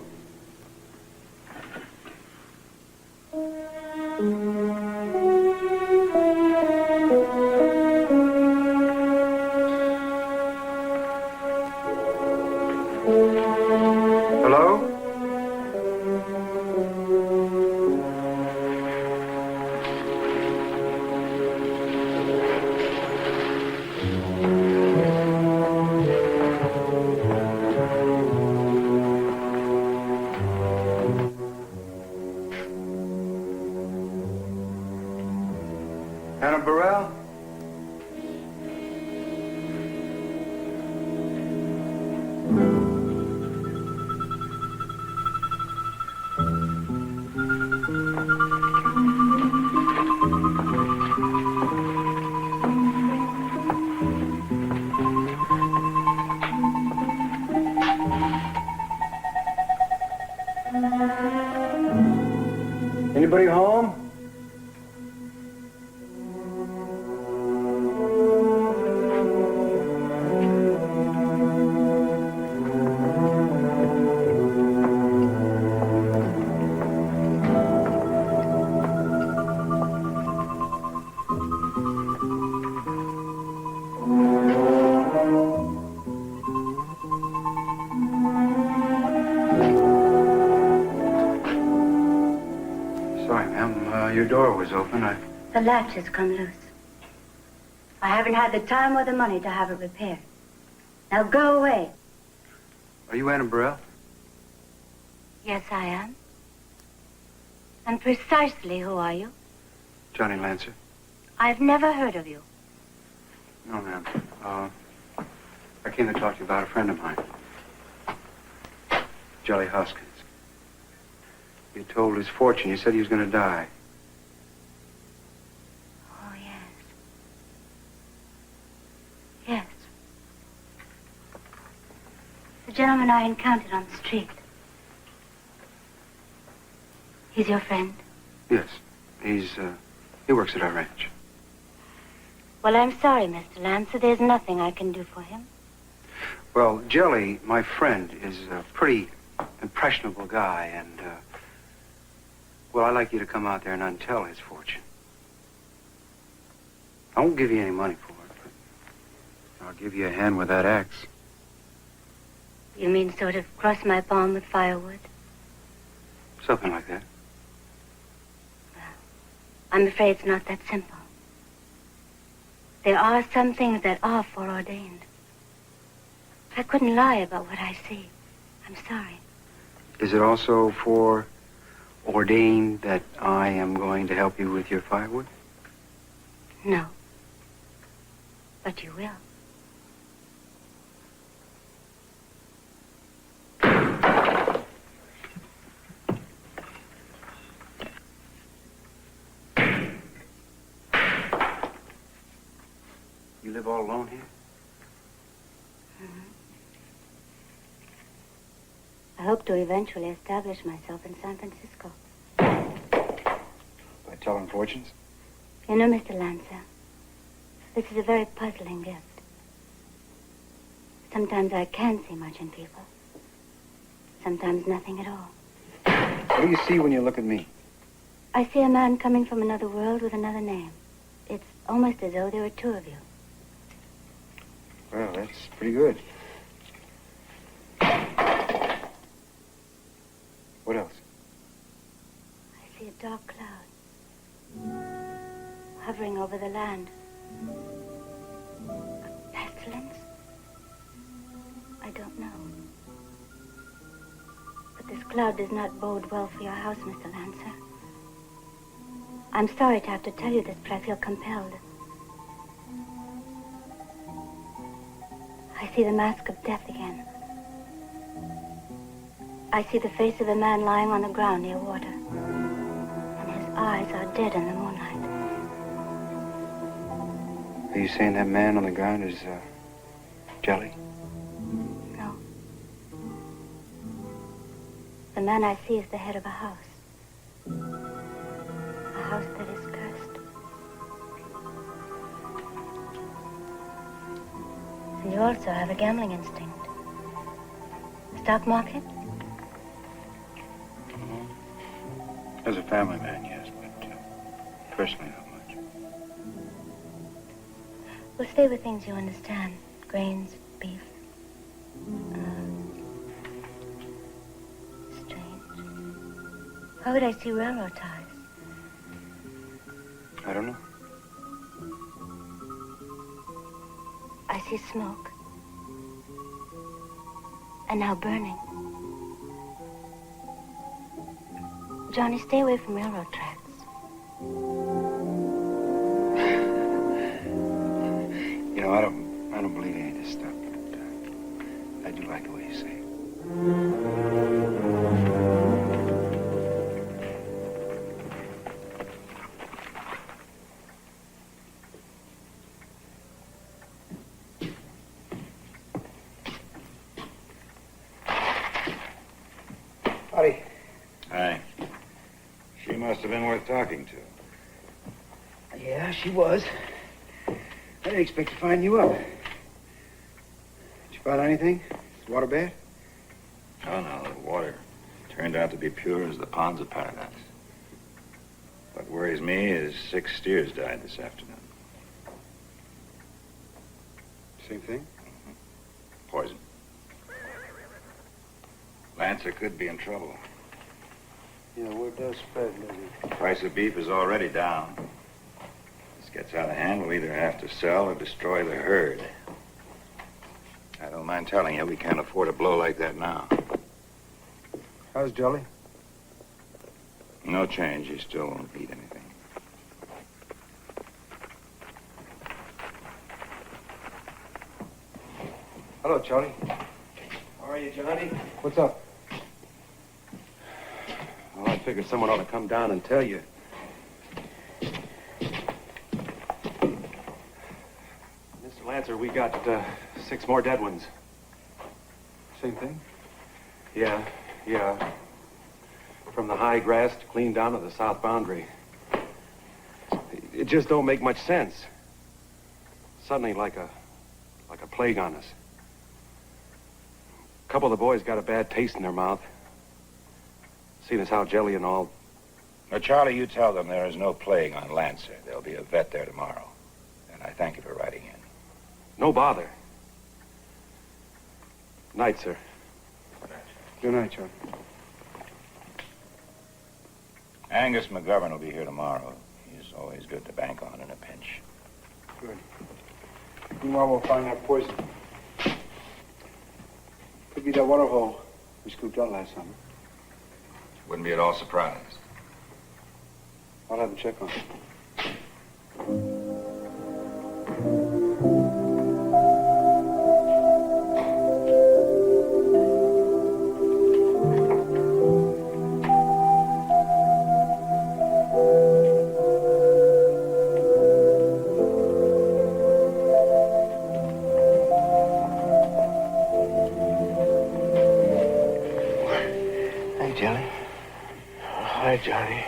Hello? Anna Burrell? Anybody home? Sorry, ma'am. Your door was open.
The latch has come loose. I haven't had the time or the money to have it repaired. Now go away.
Are you Anna Burrell?
Yes, I am. And precisely who are you?
Johnny Lancer?
I've never heard of you.
No, ma'am. I came to talk to you about a friend of mine. Jelly Hoskins. You told his fortune. You said he was going to die.
Oh, yes. Yes. The gentleman I encountered on the street. He's your friend?
Yes. He works at our ranch.
Well, I'm sorry, Mr. Lancer. There's nothing I can do for him.
Well, Jelly, my friend, is a pretty impressionable guy, and, well, I'd like you to come out there and untell his fortune. I won't give you any money for it, but I'll give you a hand with that axe.
You mean sort of cross my palm with firewood?
Something like that.
I'm afraid it's not that simple. There are some things that are foreordained. I couldn't lie about what I see. I'm sorry.
Is it also foreordained that I am going to help you with your firewood?
No. But you will.
You live all alone here?
Mm-hmm. I hope to eventually establish myself in San Francisco.
By telling fortunes?
You know, Mr. Lancer, this is a very puzzling gift. Sometimes I can see much in people. Sometimes nothing at all.
What do you see when you look at me?
I see a man coming from another world with another name. It's almost as though there were two of you.
Well, that's pretty good. What else?
I see a dark cloud hovering over the land. A pestilence? I don't know. But this cloud does not bode well for your house, Mr. Lancer. I'm sorry to have to tell you this, but I feel compelled. I see the mask of death again. I see the face of a man lying on the ground near water. And his eyes are dead in the moonlight.
Are you saying that man on the ground is, Jelly?
No. The man I see is the head of a house. A house that is cursed. And you also have a gambling instinct. Stock market?
As a family man, yes, but personally not much.
We'll stay with things you understand. Grains, beef. Strange. How would I see railroad ties?
I don't know.
I see smoke. And now burning. Johnny, stay away from railroad tracks.
You know, I don't believe any of this stuff, but I do like the way you say it. Howdy.
Hi. She must have been worth talking to.
Yeah, she was. I didn't expect to find you up. Did you find anything? Is the water bad?
Oh, no, the water turned out to be pure as the ponds of paradise. What worries me is 6 steers died this afternoon.
Same thing?
Mm-hmm. Poison. Lancer could be in trouble.
Yeah, word does spread, doesn't it?
The price of beef is already down. This gets out of hand, we'll either have to sell or destroy the herd. I don't mind telling you, we can't afford a blow like that now.
How's Jelly?
No change. He still won't eat anything.
Hello, Charlie.
How are you, Johnny?
What's up?
Well, I figured someone ought to come down and tell you. Mr. Lancer, we got 6 more dead ones.
Same thing?
Yeah. From the high grass clean down to the south boundary. It just don't make much sense. Suddenly, like a plague on us.
couple of the boys got a bad taste in their mouth. Seeing as how Jelly and all...
Now, Charlie, you tell them there is no plague on Lancer. There'll be a vet there tomorrow. And I thank you for writing in.
No bother. Night, sir.
Good night, Charlie.
Angus McGovern will be here tomorrow. He's always good to bank on in a pinch.
Good. Meanwhile, we'll find that poison. Could be that water hole we scooped out last summer.
Wouldn't be at all surprised.
I'll have a check on it.
Hi, Johnny.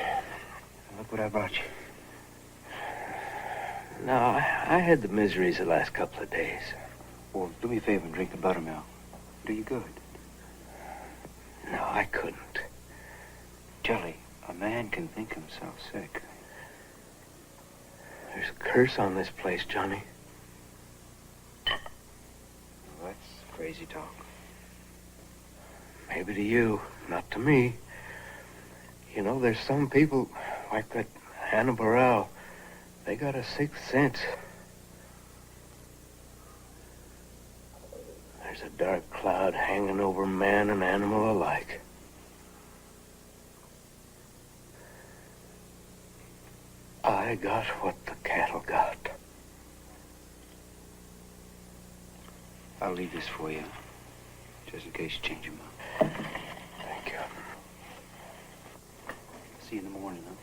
Look what I brought you.
No, I had the miseries the last couple of days.
Well, do me a favor and drink the buttermilk. Do you good.
No, I couldn't.
Jelly, a man can think himself sick.
There's a curse on this place, Johnny.
Well, that's crazy talk.
Maybe to you, not to me. You know, there's some people, like that Hannah Burrell, they got a sixth sense. There's a dark cloud hanging over man and animal alike. I got what the cattle got.
I'll leave this for you, just in case you change your mind.
Thank you.
See you in the morning, huh?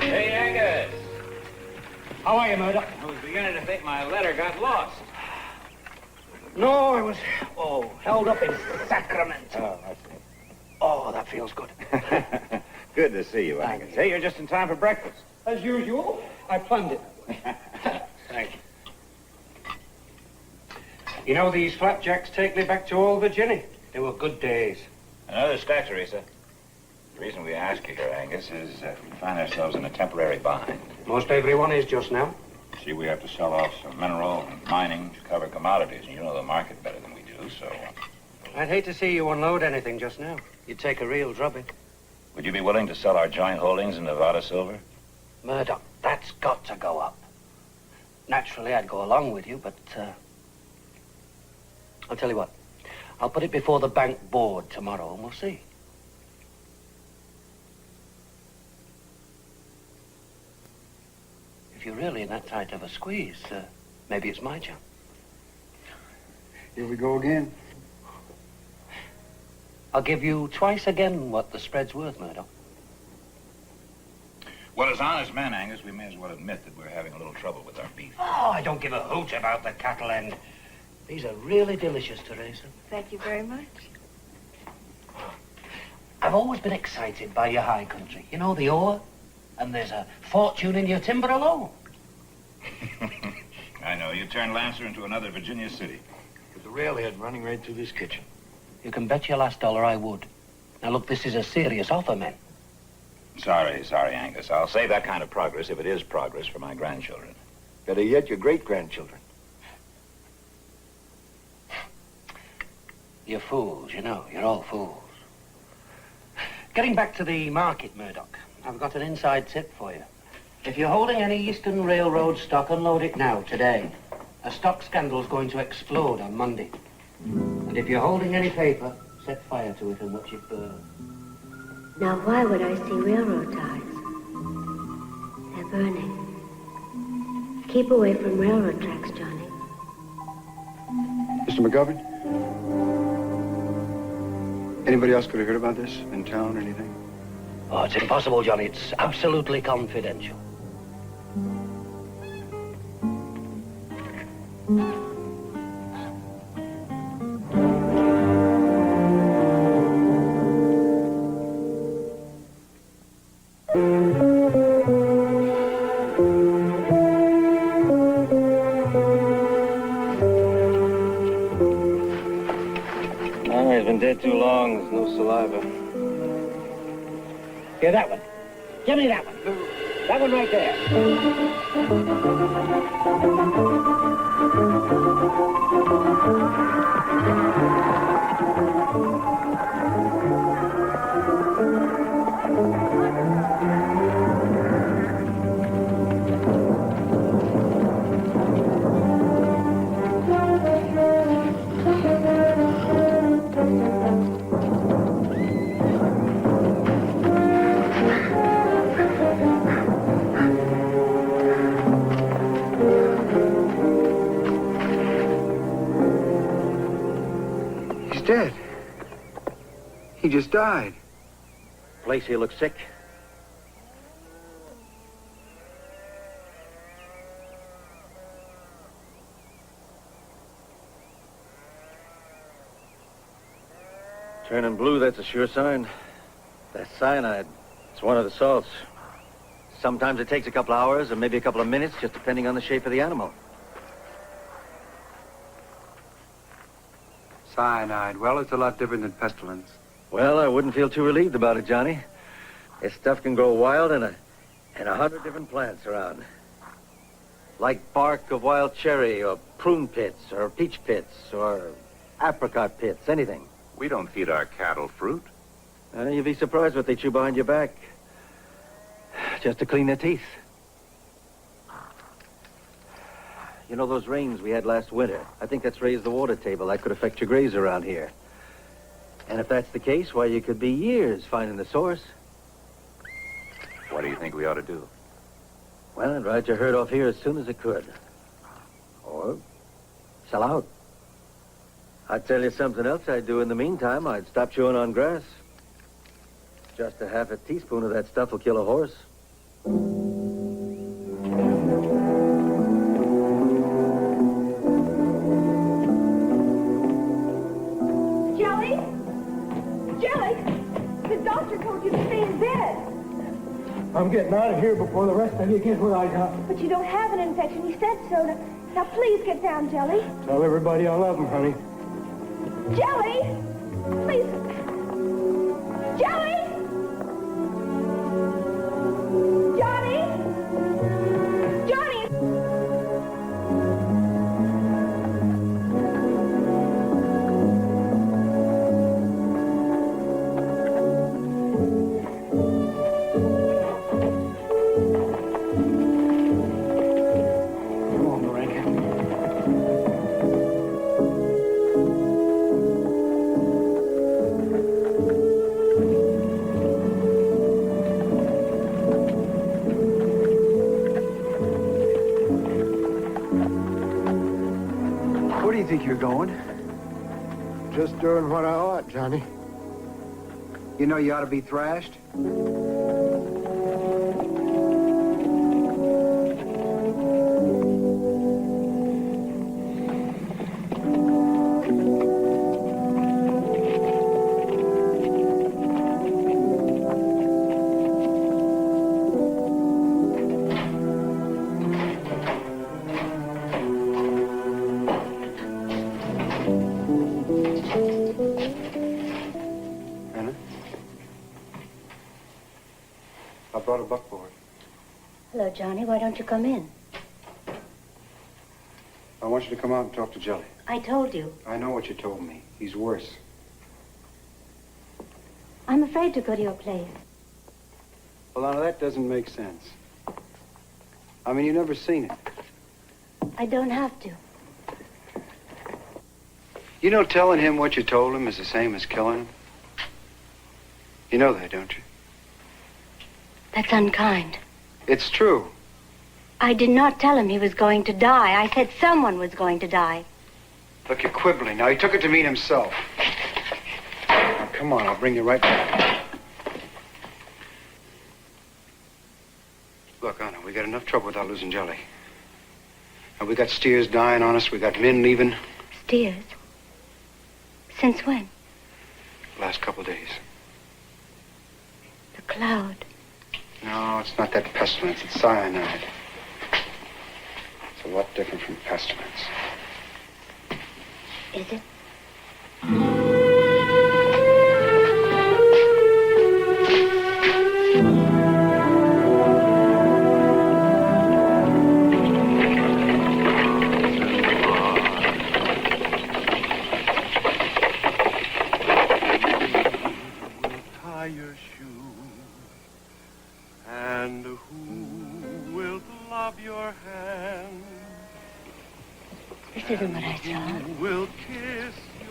Hey, Angus. How are you, Murdoch? I was beginning to think my letter got lost. No, I was, held up in Sacramento.
Oh, I see.
Oh, that feels good.
Good to see you, Angus. Hey, you're just in time for breakfast.
As usual, I planned it. Thank you. You know, these flapjacks take me back to old Virginia. They were good days.
Another stack, Teresa. The reason we ask you here, Angus, is we find ourselves in a temporary bind.
Most everyone is just now.
See, we have to sell off some mineral and mining to cover commodities, and you know the market better than we do, so...
I'd hate to see you unload anything just now. You'd take a real drubbing.
Would you be willing to sell our joint holdings in Nevada Silver?
Murdoch, that's got to go up. Naturally, I'd go along with you, but, I'll tell you what. I'll put it before the bank board tomorrow, and we'll see. If you're really in that tight of a squeeze, maybe it's my job.
Here we go again.
I'll give you twice again what the spread's worth, Murdoch.
Well, as honest men, Angus, we may as well admit that we're having a little trouble with our beef.
Oh, I don't give a hoot about the cattle end. These are really delicious, Teresa.
Thank you very much.
I've always been excited by your high country. You know, the ore, and there's a fortune in your timber alone.
I know. You turned Lancer into another Virginia city.
With the railhead running right through this kitchen.
You can bet your last dollar I would. Now, look, this is a serious offer, men.
Sorry, Angus. I'll save that kind of progress, if it is progress, for my grandchildren.
Better yet, your great-grandchildren.
You're fools, you know. You're all fools. Getting back to the market, Murdoch, I've got an inside tip for you. If you're holding any Eastern Railroad stock, unload it now, today. A stock scandal's going to explode on Monday. And if you're holding any paper, set fire to it and watch it burn.
Now, why would I see railroad ties? They're burning. Keep away from railroad tracks, Johnny.
Mr. McGovern? Anybody else could have heard about this in town or anything?
Oh, it's impossible, Johnny. It's absolutely confidential.
he's been dead too long. There's no saliva.
Here, that one. Give me that one. That one right there.
Dead. He just died.
Place here looks sick.
Turning blue, that's a sure sign. That's cyanide. It's one of the salts. Sometimes it takes a couple hours or maybe a couple of minutes, just depending on the shape of the animal.
Cyanide. Well, it's a lot different than pestilence.
Well, I wouldn't feel too relieved about it, Johnny. This stuff can grow wild in 100 different plants around. Like bark of wild cherry, or prune pits, or peach pits, or apricot pits, anything.
We don't feed our cattle fruit.
You'd be surprised what they chew behind your back. Just to clean their teeth. You know those rains we had last winter? I think that's raised the water table. That could affect your graves around here. And if that's the case, why, you could be years finding the source.
What do you think we ought to do?
Well, I'd ride your herd off here as soon as it could. Or sell out. I'd tell you something else I'd do in the meantime. I'd stop chewing on grass. Just a half a teaspoon of that stuff will kill a horse.
Jelly? Jelly? The doctor told you to stay in bed.
I'm getting out of here before the rest of you get what I got.
But you don't have an infection. He said so. Now please get down, Jelly.
Tell everybody I love them, honey.
Jelly! Please. Jelly! Johnny! Johnny!
Come on, Miranda.
Where do you think you're going?
Just doing what I ought, Johnny.
You know you ought to be thrashed. I brought a buckboard.
Hello, Johnny. Why don't you come in?
I want you to come out and talk to Jelly.
I told you.
I know what you told me. He's worse.
I'm afraid to go to your place.
Well, now that doesn't make sense. I mean, you've never seen it.
I don't have to.
You know telling him what you told him is the same as killing him? You know that, don't you?
That's unkind.
It's true.
I did not tell him he was going to die. I said someone was going to die.
Look, you're quibbling. Now, he took it to mean himself. Now, come on, I'll bring you right back. Look, Anna, we got enough trouble without losing Jelly. And we got steers dying on us. We got men leaving.
Steers? Since when?
Last couple of days.
The cloud.
No, it's not that pestilence. It's cyanide. It's a lot different from pestilence.
Is it?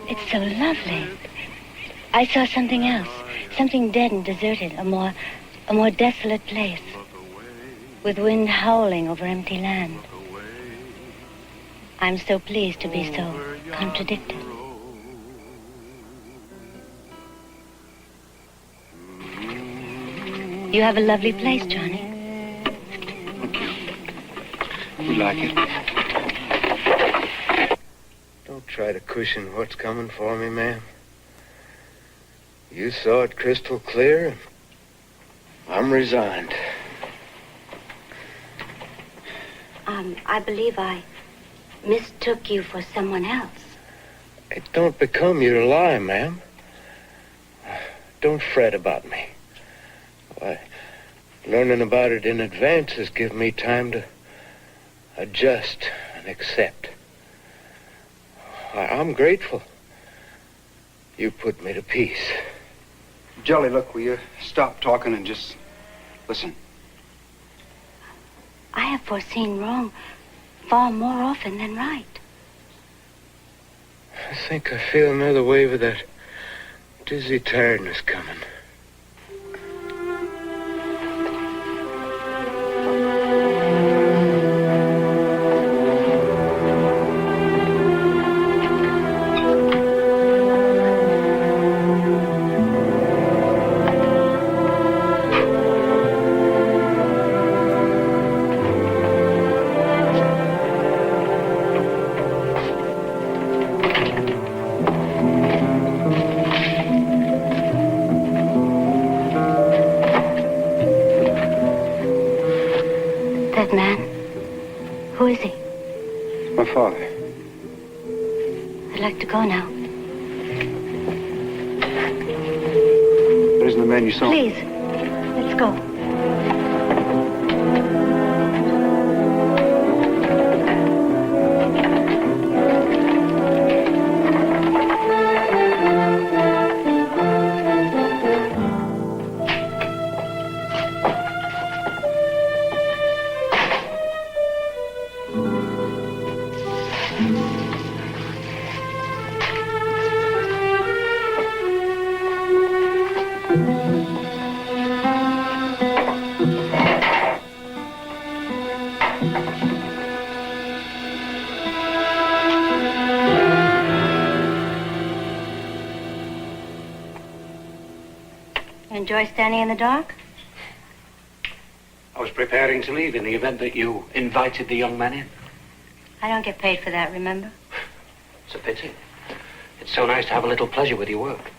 It's so lovely. I saw something else, something dead and deserted, a more desolate place, with wind howling over empty land. I'm so pleased to be so contradicted. You have a lovely place, Johnny.
You like it? Don't try to cushion what's coming for me, ma'am. You saw it crystal clear. I'm resigned.
I believe I mistook you for someone else.
It don't become you to lie, ma'am. Don't fret about me. Why, learning about it in advance has given me time to adjust and accept. I'm grateful. You put me to peace.
Jelly, look, will you stop talking and just listen?
I have foreseen wrong far more often than right.
I think I feel another wave of that dizzy tiredness coming.
That man, who is he?
My father.
I'd like to go now.
That isn't the man you saw.
Please, let's go. Enjoy standing in the dark?
I was preparing to leave in the event that you invited the young man in.
I don't get paid for that, remember?
It's a pity. It's so nice to have a little pleasure with your work.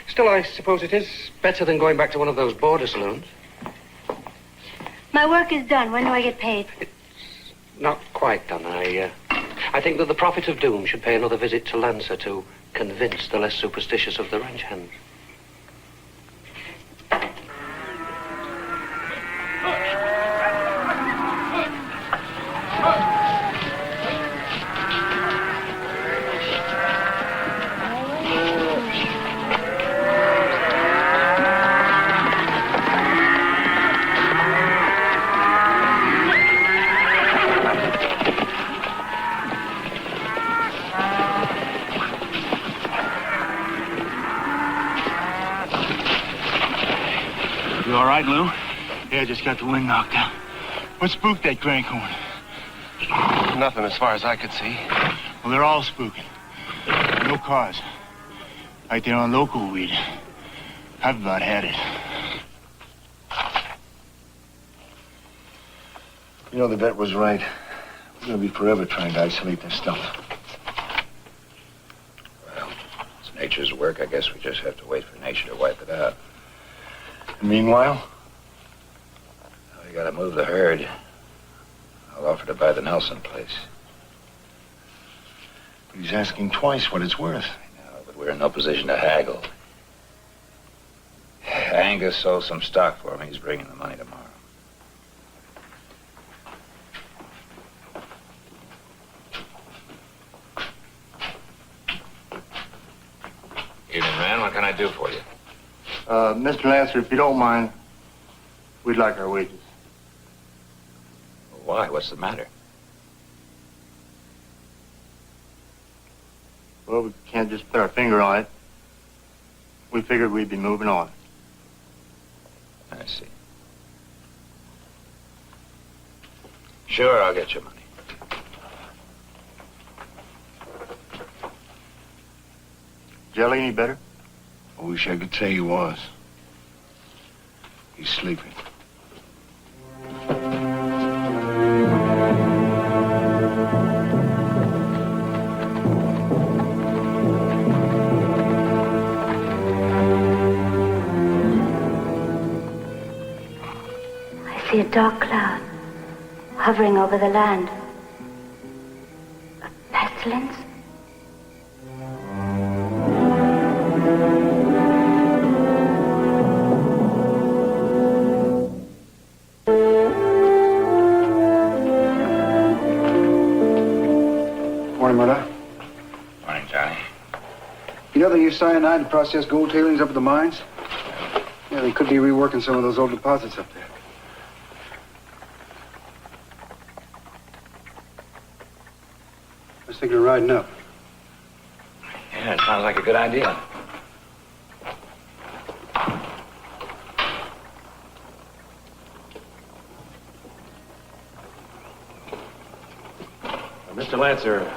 Still, I suppose it is better than going back to one of those border saloons.
My work is done. When do I get paid?
Not quite done. I think that the Prophet of Doom should pay another visit to Lancer to convince the less superstitious of the ranch hands.
You all right, Lou? Yeah, just got the wind knocked out. What spooked that crankhorn?
Nothing as far as I could see.
Well, they're all spooking. No cause. Right there on local weed. I've about had it.
You know, the vet was right. We're going to be forever trying to isolate this stuff.
Well, it's nature's work. I guess we just have to wait for nature to wipe it out.
And meanwhile?
Well, you gotta move the herd. I'll offer to buy the Nelson place.
But he's asking twice what it's worth.
I know, but we're in no position to haggle. Angus sold some stock for me. He's bringing the money tomorrow. Evening, man. What can I do for you?
Mr. Lancer, if you don't mind, we'd like our wages.
Why? What's the matter?
Well, we can't just put our finger on it. We figured we'd be moving on.
I see. Sure, I'll get your money.
Jelly any better?
I wish I could say he was. He's sleeping.
I see a dark cloud hovering over the land. A pestilence?
Morning, Murdoch.
Morning, Johnny.
You know they use cyanide to process gold tailings up at the mines? Yeah, they could be reworking some of those old deposits up there. I was thinking of riding up.
Yeah, it sounds like a good idea.
Mr. Lancer,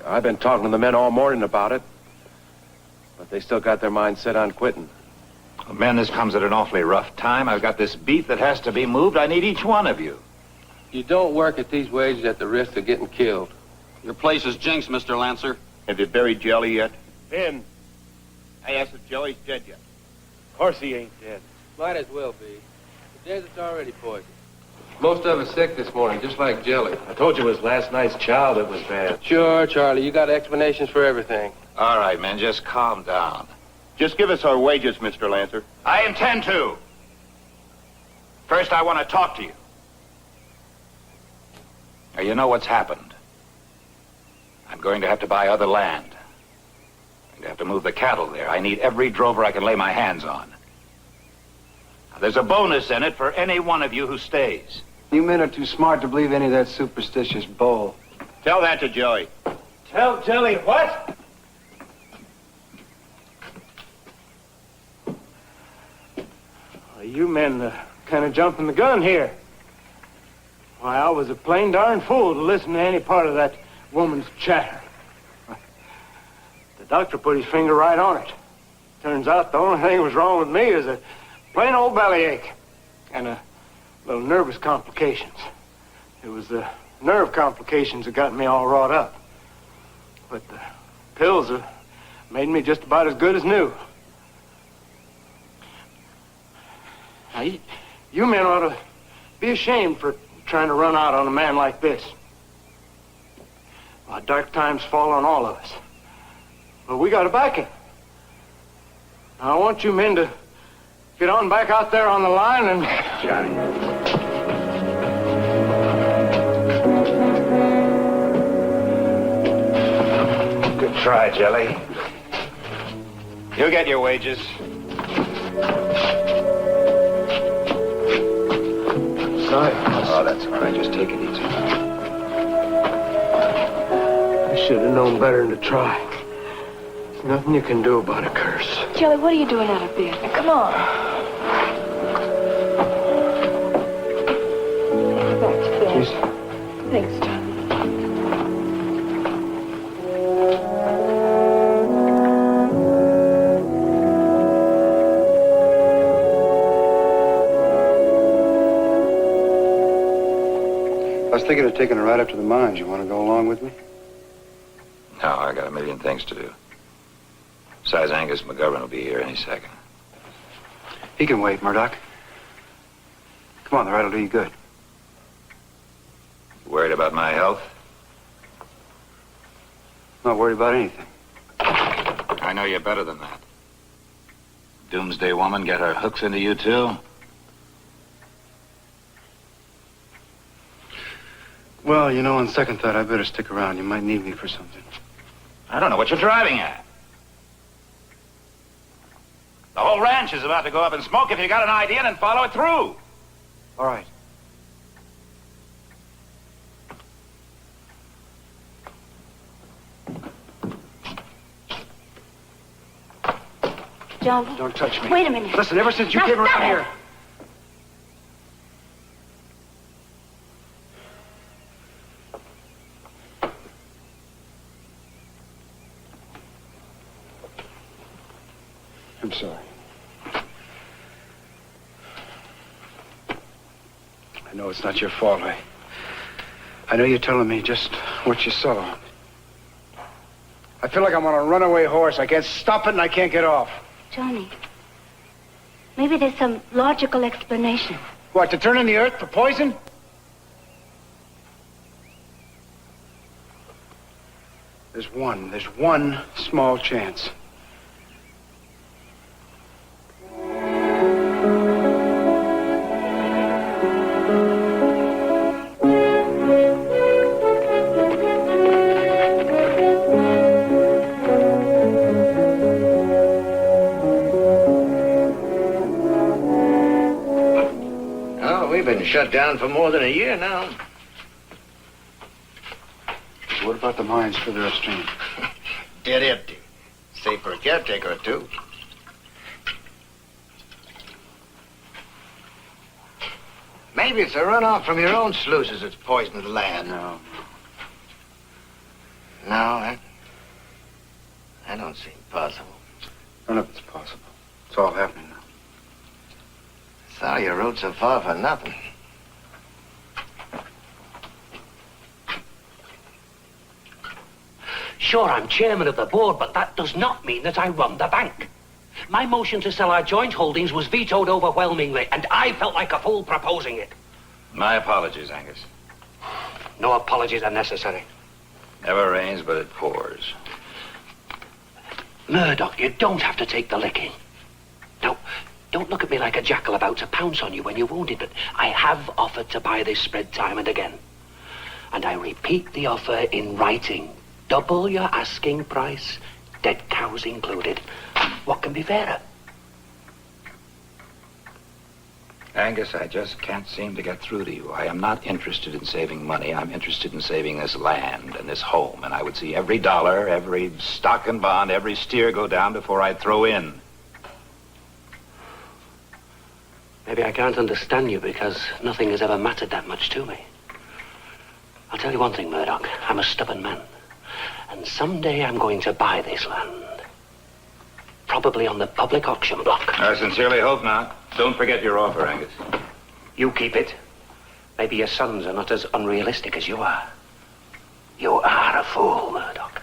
I've been talking to the men all morning about it, but they still got their minds set on quitting.
Well, men, this comes at an awfully rough time. I've got this beef that has to be moved. I need each one of you.
You don't work at these wages at the risk of getting killed.
Your place is jinxed, Mr. Lancer.
Have they buried Jelly yet?
Ben,
I asked if Jelly's dead yet.
of course he ain't dead.
Might as well be. The desert's already poisoned. Most of us sick this morning, just like Jelly.
I told you it was last night's chow that was bad.
Sure, Charlie, you got explanations for everything.
All right, men, just calm down.
Just give us our wages, Mr. Lancer.
I intend to. First, I want to talk to you. Now, you know what's happened. I'm going to have to buy other land. I'm going to have to move the cattle there. I need every drover I can lay my hands on. Now, there's a bonus in it for any one of you who stays.
You men are too smart to believe any of that superstitious bull.
Tell that to Jelly.
Tell Jelly what? Well, you men kind of jumping the gun here. Why, I was a plain darn fool to listen to any part of that woman's chatter. The doctor put his finger right on it. Turns out the only thing that was wrong with me is a plain old bellyache and a little nervous complications. It was the nerve complications that got me all wrought up. But the pills have made me just about as good as new. Now, you men ought to be ashamed for trying to run out on a man like this. Well, dark times fall on all of us. But we got to back him. Now, I want you men to get on back out there on the line and...
Johnny. Good try, Jelly. You'll get your wages.
Sorry.
Oh, that's all right. Just take it easy.
I should have known better than to try. There's nothing you can do about a curse.
Jelly, what are you doing out of bed? Now, come on. Back to bed. Thanks, Charlie.
I was thinking of taking a ride up to the mines. You want to go along with me?
No, I got a million things to do. Besides, Angus McGovern will be here any second.
He can wait, Murdoch. Come on, the ride will do you good.
You worried about my health?
Not worried about anything.
I know you better than that. Doomsday woman get her hooks into you, too?
Well, you know, on second thought, I better stick around. You might need me for something.
I don't know what you're driving at. The whole ranch is about to go up in smoke. If you got an idea, then follow it through.
All right.
Johnny.
Don't touch me.
Wait a minute.
Listen, ever since you
Now
came
stop
around
it.
here... I'm sorry. I know it's not your fault. I know you're telling me just what you saw. I feel like I'm on a runaway horse. I can't stop it and I can't get off.
Johnny, maybe there's some logical explanation.
What, to turn in the earth for poison? There's one small chance.
Been shut down for more than a year now.
What about the mines further upstream?
Dead empty. Safe for a caretaker or two. Maybe it's a runoff from your own sluices that's poisoned the land.
No.
No, that don't seem possible.
None of it's possible. It's all happening now.
Sorry you rode so far for nothing.
Sure, I'm chairman of the board, but that does not mean that I run the bank. My motion to sell our joint holdings was vetoed overwhelmingly, and I felt like a fool proposing it.
My apologies, Angus.
No apologies are necessary.
Never rains, but it pours.
Murdoch, you don't have to take the licking. Now, don't look at me like a jackal about to pounce on you when you're wounded, but I have offered to buy this spread time and again. And I repeat the offer in writing. Double your asking price, dead cows included. What can be fairer?
Angus, I just can't seem to get through to you. I am not interested in saving money. I'm interested in saving this land and this home. And I would see every dollar, every stock and bond, every steer go down before I'd throw in.
Maybe I can't understand you because nothing has ever mattered that much to me. I'll tell you one thing, Murdoch. I'm a stubborn man. And someday I'm going to buy this land. Probably on the public auction block.
I sincerely hope not. Don't forget your offer, Angus.
You keep it. Maybe your sons are not as unrealistic as you are. You are a fool, Murdoch.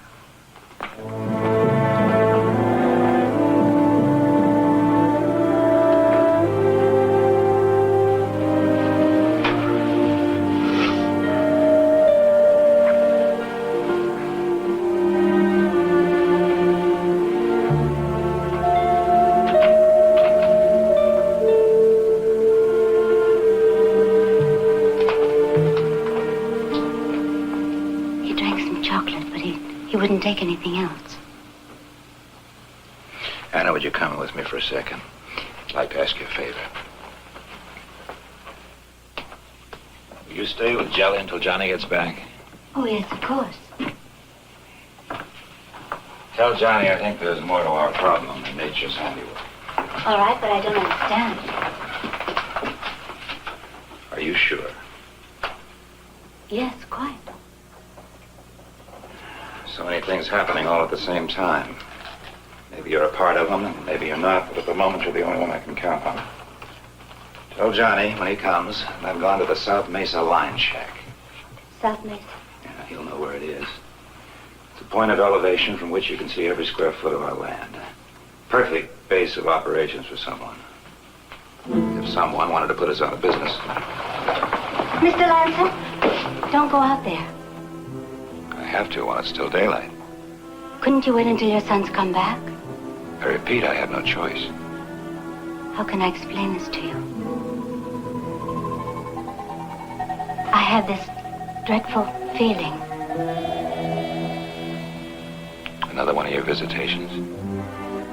He wouldn't take anything else.
Anna, would you come with me for a second? I'd like to ask you a favor. Will you stay with Jelly until Johnny gets back?
Oh, yes, of course.
Tell Johnny I think there's more to our problem than nature's handiwork.
All right, but I don't understand.
Are you sure?
Yes, quite.
So many things happening all at the same time. Maybe you're a part of them, and maybe you're not, but at the moment you're the only one I can count on. Tell Johnny when he comes that I've gone to the South Mesa line shack.
South Mesa?
Yeah, he'll know where it is. It's a point of elevation from which you can see every square foot of our land. Perfect base of operations for someone. If someone wanted to put us out of business.
Mr. Lancer, don't go out there.
I have to while it's still daylight.
Couldn't you wait until your sons come back?
I repeat, I have no choice.
How can I explain this to you? I have this dreadful feeling.
Another one of your visitations?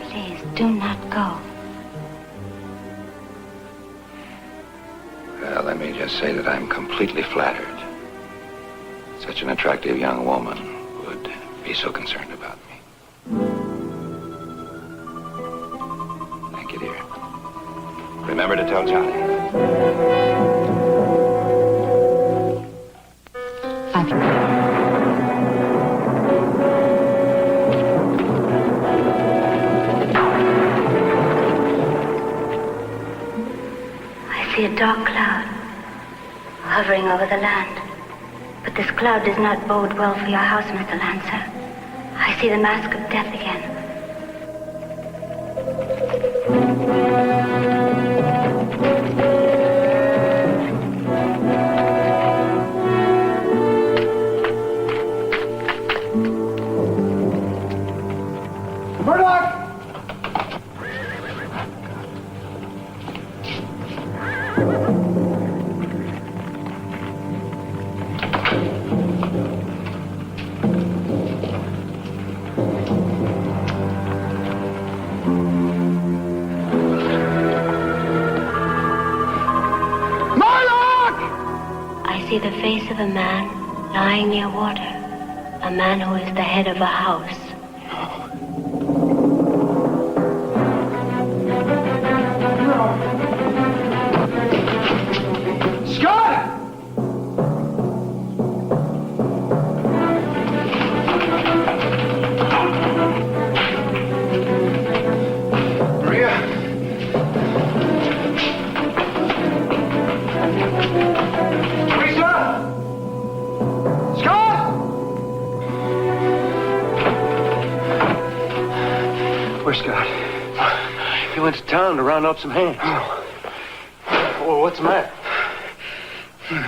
Please, do not go.
Well, let me just say that I'm completely flattered. Such an attractive young woman would be so concerned about me.
you, dear. Remember to tell Johnny.
I see a dark cloud hovering over the land. But this cloud does not bode well for your house, Mr. Lancer. I see the mask of death again.
Murdoch!
I see the face of a man lying near water. A man who is the head of a house.
Scott!
Maria?
Teresa! Scott!
Where's Scott?
He went to town to round up some hands. Well, what's the matter?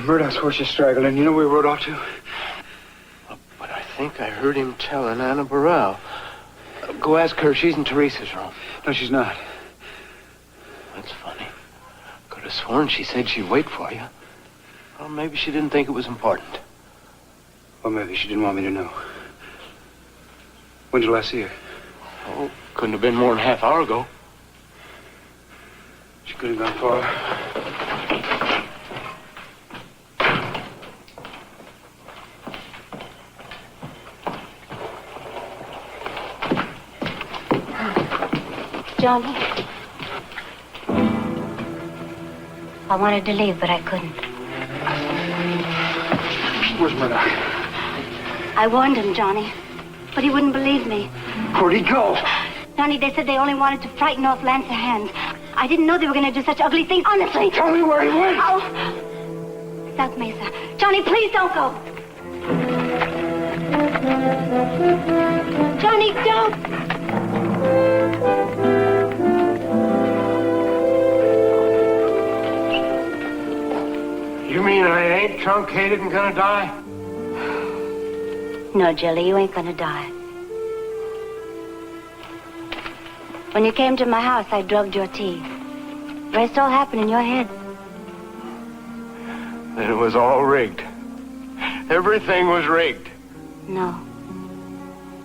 Murdoch's horse is straggling. You know where we rode off to?
But I think I heard him telling Anna Burrell. Go ask her. She's in Teresa's room.
No, she's not.
That's funny. Could have sworn she said she'd wait for you. Well, maybe she didn't think it was important.
Well, maybe she didn't want me to know. When did you last see her?
Oh, couldn't have been more than a half hour ago.
She could have gone far.
Johnny? I wanted to leave, but I couldn't.
Where's Murdoch?
I warned him, Johnny, but he wouldn't believe me.
Where'd he go?
Johnny, they said they only wanted to frighten off Lancer hands. I didn't know they were going to do such ugly things, honestly.
Tell me where he went.
Oh, South Mesa. Johnny, please don't go. Johnny, don't.
You mean I ain't truncated and gonna die?
No, Jelly, you ain't gonna die. When you came to my house, I drugged your tea. The rest all happened in your head.
Then it was all rigged. Everything was rigged.
No,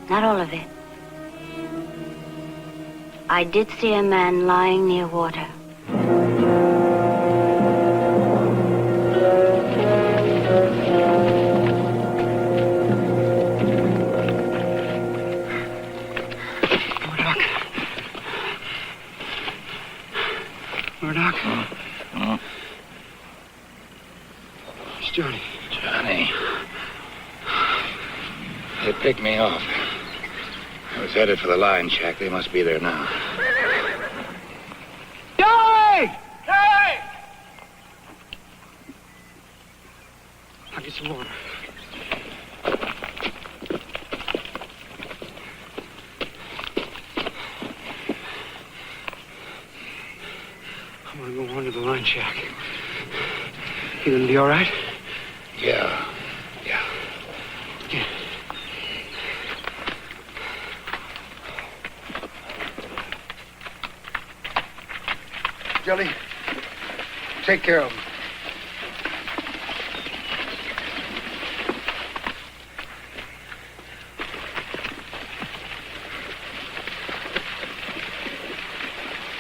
not all of it. I did see a man lying near water.
Murdoch? It's Johnny.
Johnny. They picked me off. I was headed for the line shack. They must be there now.
Johnny! Hey!
I'll get some water. I'm gonna go on to the line shack. You gonna be all right?
Yeah.
Jelly, take care of him.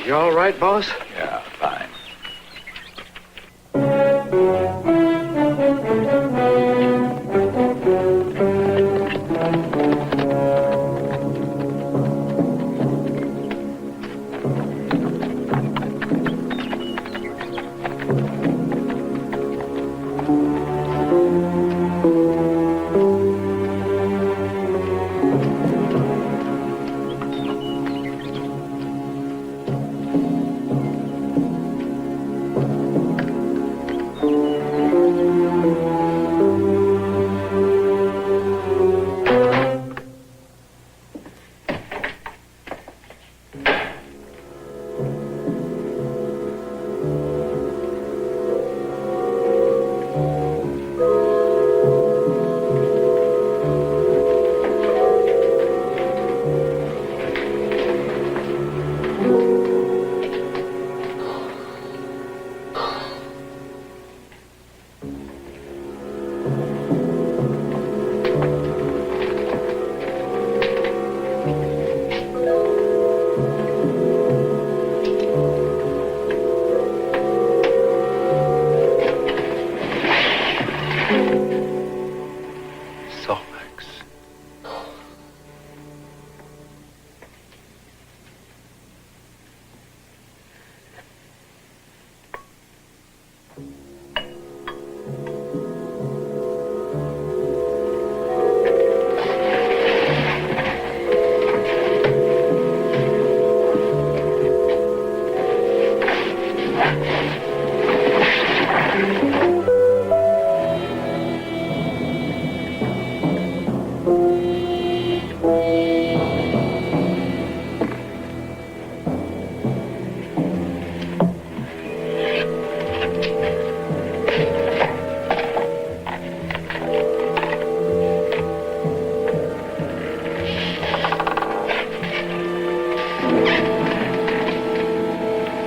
You all right, boss?
Yeah, fine.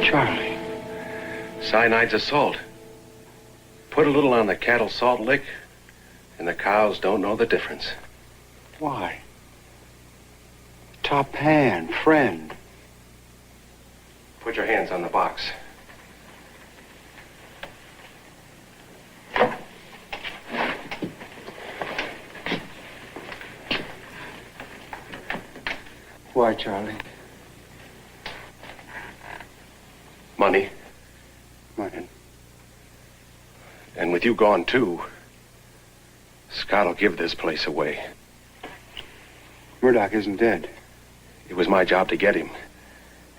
Charlie. Cyanide's assault. Put a little on the cattle salt lick, and the cows don't know the difference.
Why? Top hand, friend.
Put your hands on the box.
Why, Charlie?
Money.
Money.
And with you gone, too, Scott'll give this place away.
Murdoch isn't dead.
It was my job to get him.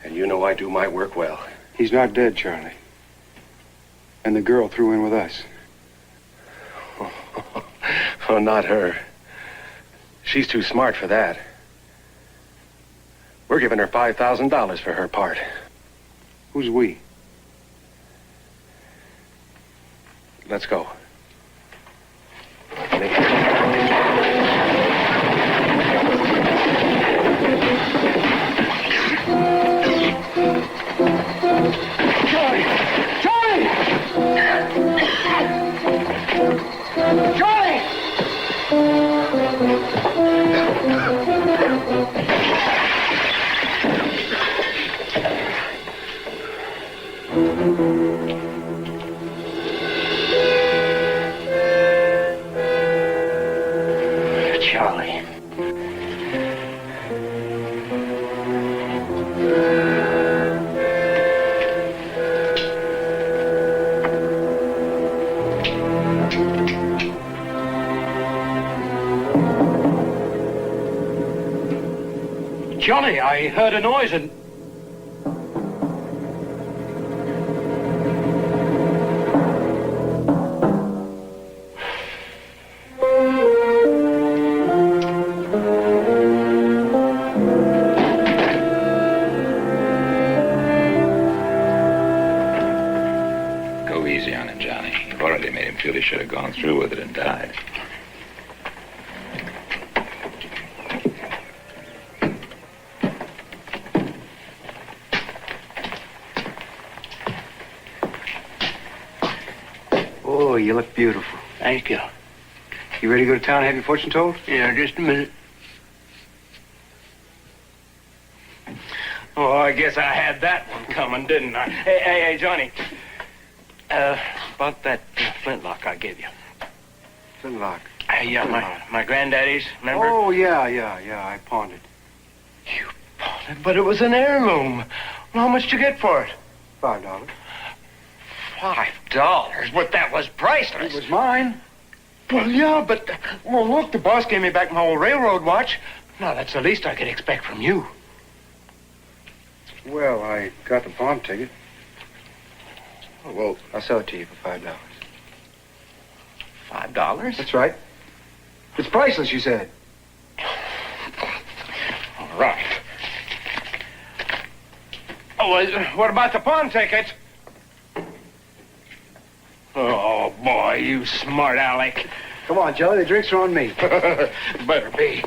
And you know I do my work well.
He's not dead, Charlie. And the girl threw in with us.
Oh, not her. She's too smart for that. We're giving her $5,000 for her part.
Who's we?
Let's go.
Charlie! Charlie! Charlie!
Charlie.
Johnny, I heard a noise and...
Go easy on him, Johnny. You've already made him feel he should have gone through with it and died.
Oh, you look beautiful.
Thank you.
You ready to go to town and have your fortune told?
Yeah, just a minute.
Oh, I guess I had that one coming, didn't I? Hey, Johnny. About that flintlock I gave you.
Flintlock.
Yeah, my granddaddy's, remember?
Oh, yeah, I pawned it.
You pawned it, but it was an heirloom. Well, how much did you get for it?
$5.
$5? But that was priceless.
It was mine.
Well, yeah, but... Well, look, the boss gave me back my old railroad watch. Now, that's the least I could expect from you.
Well, I got the pawn ticket.
Oh, well,
I'll sell it to you for $5.
$5?
That's right. It's priceless, you said.
All right. Oh, well, what about the pawn ticket? Oh, boy, you smart Alec.
Come on, Joey, the drinks are on me.
Better be.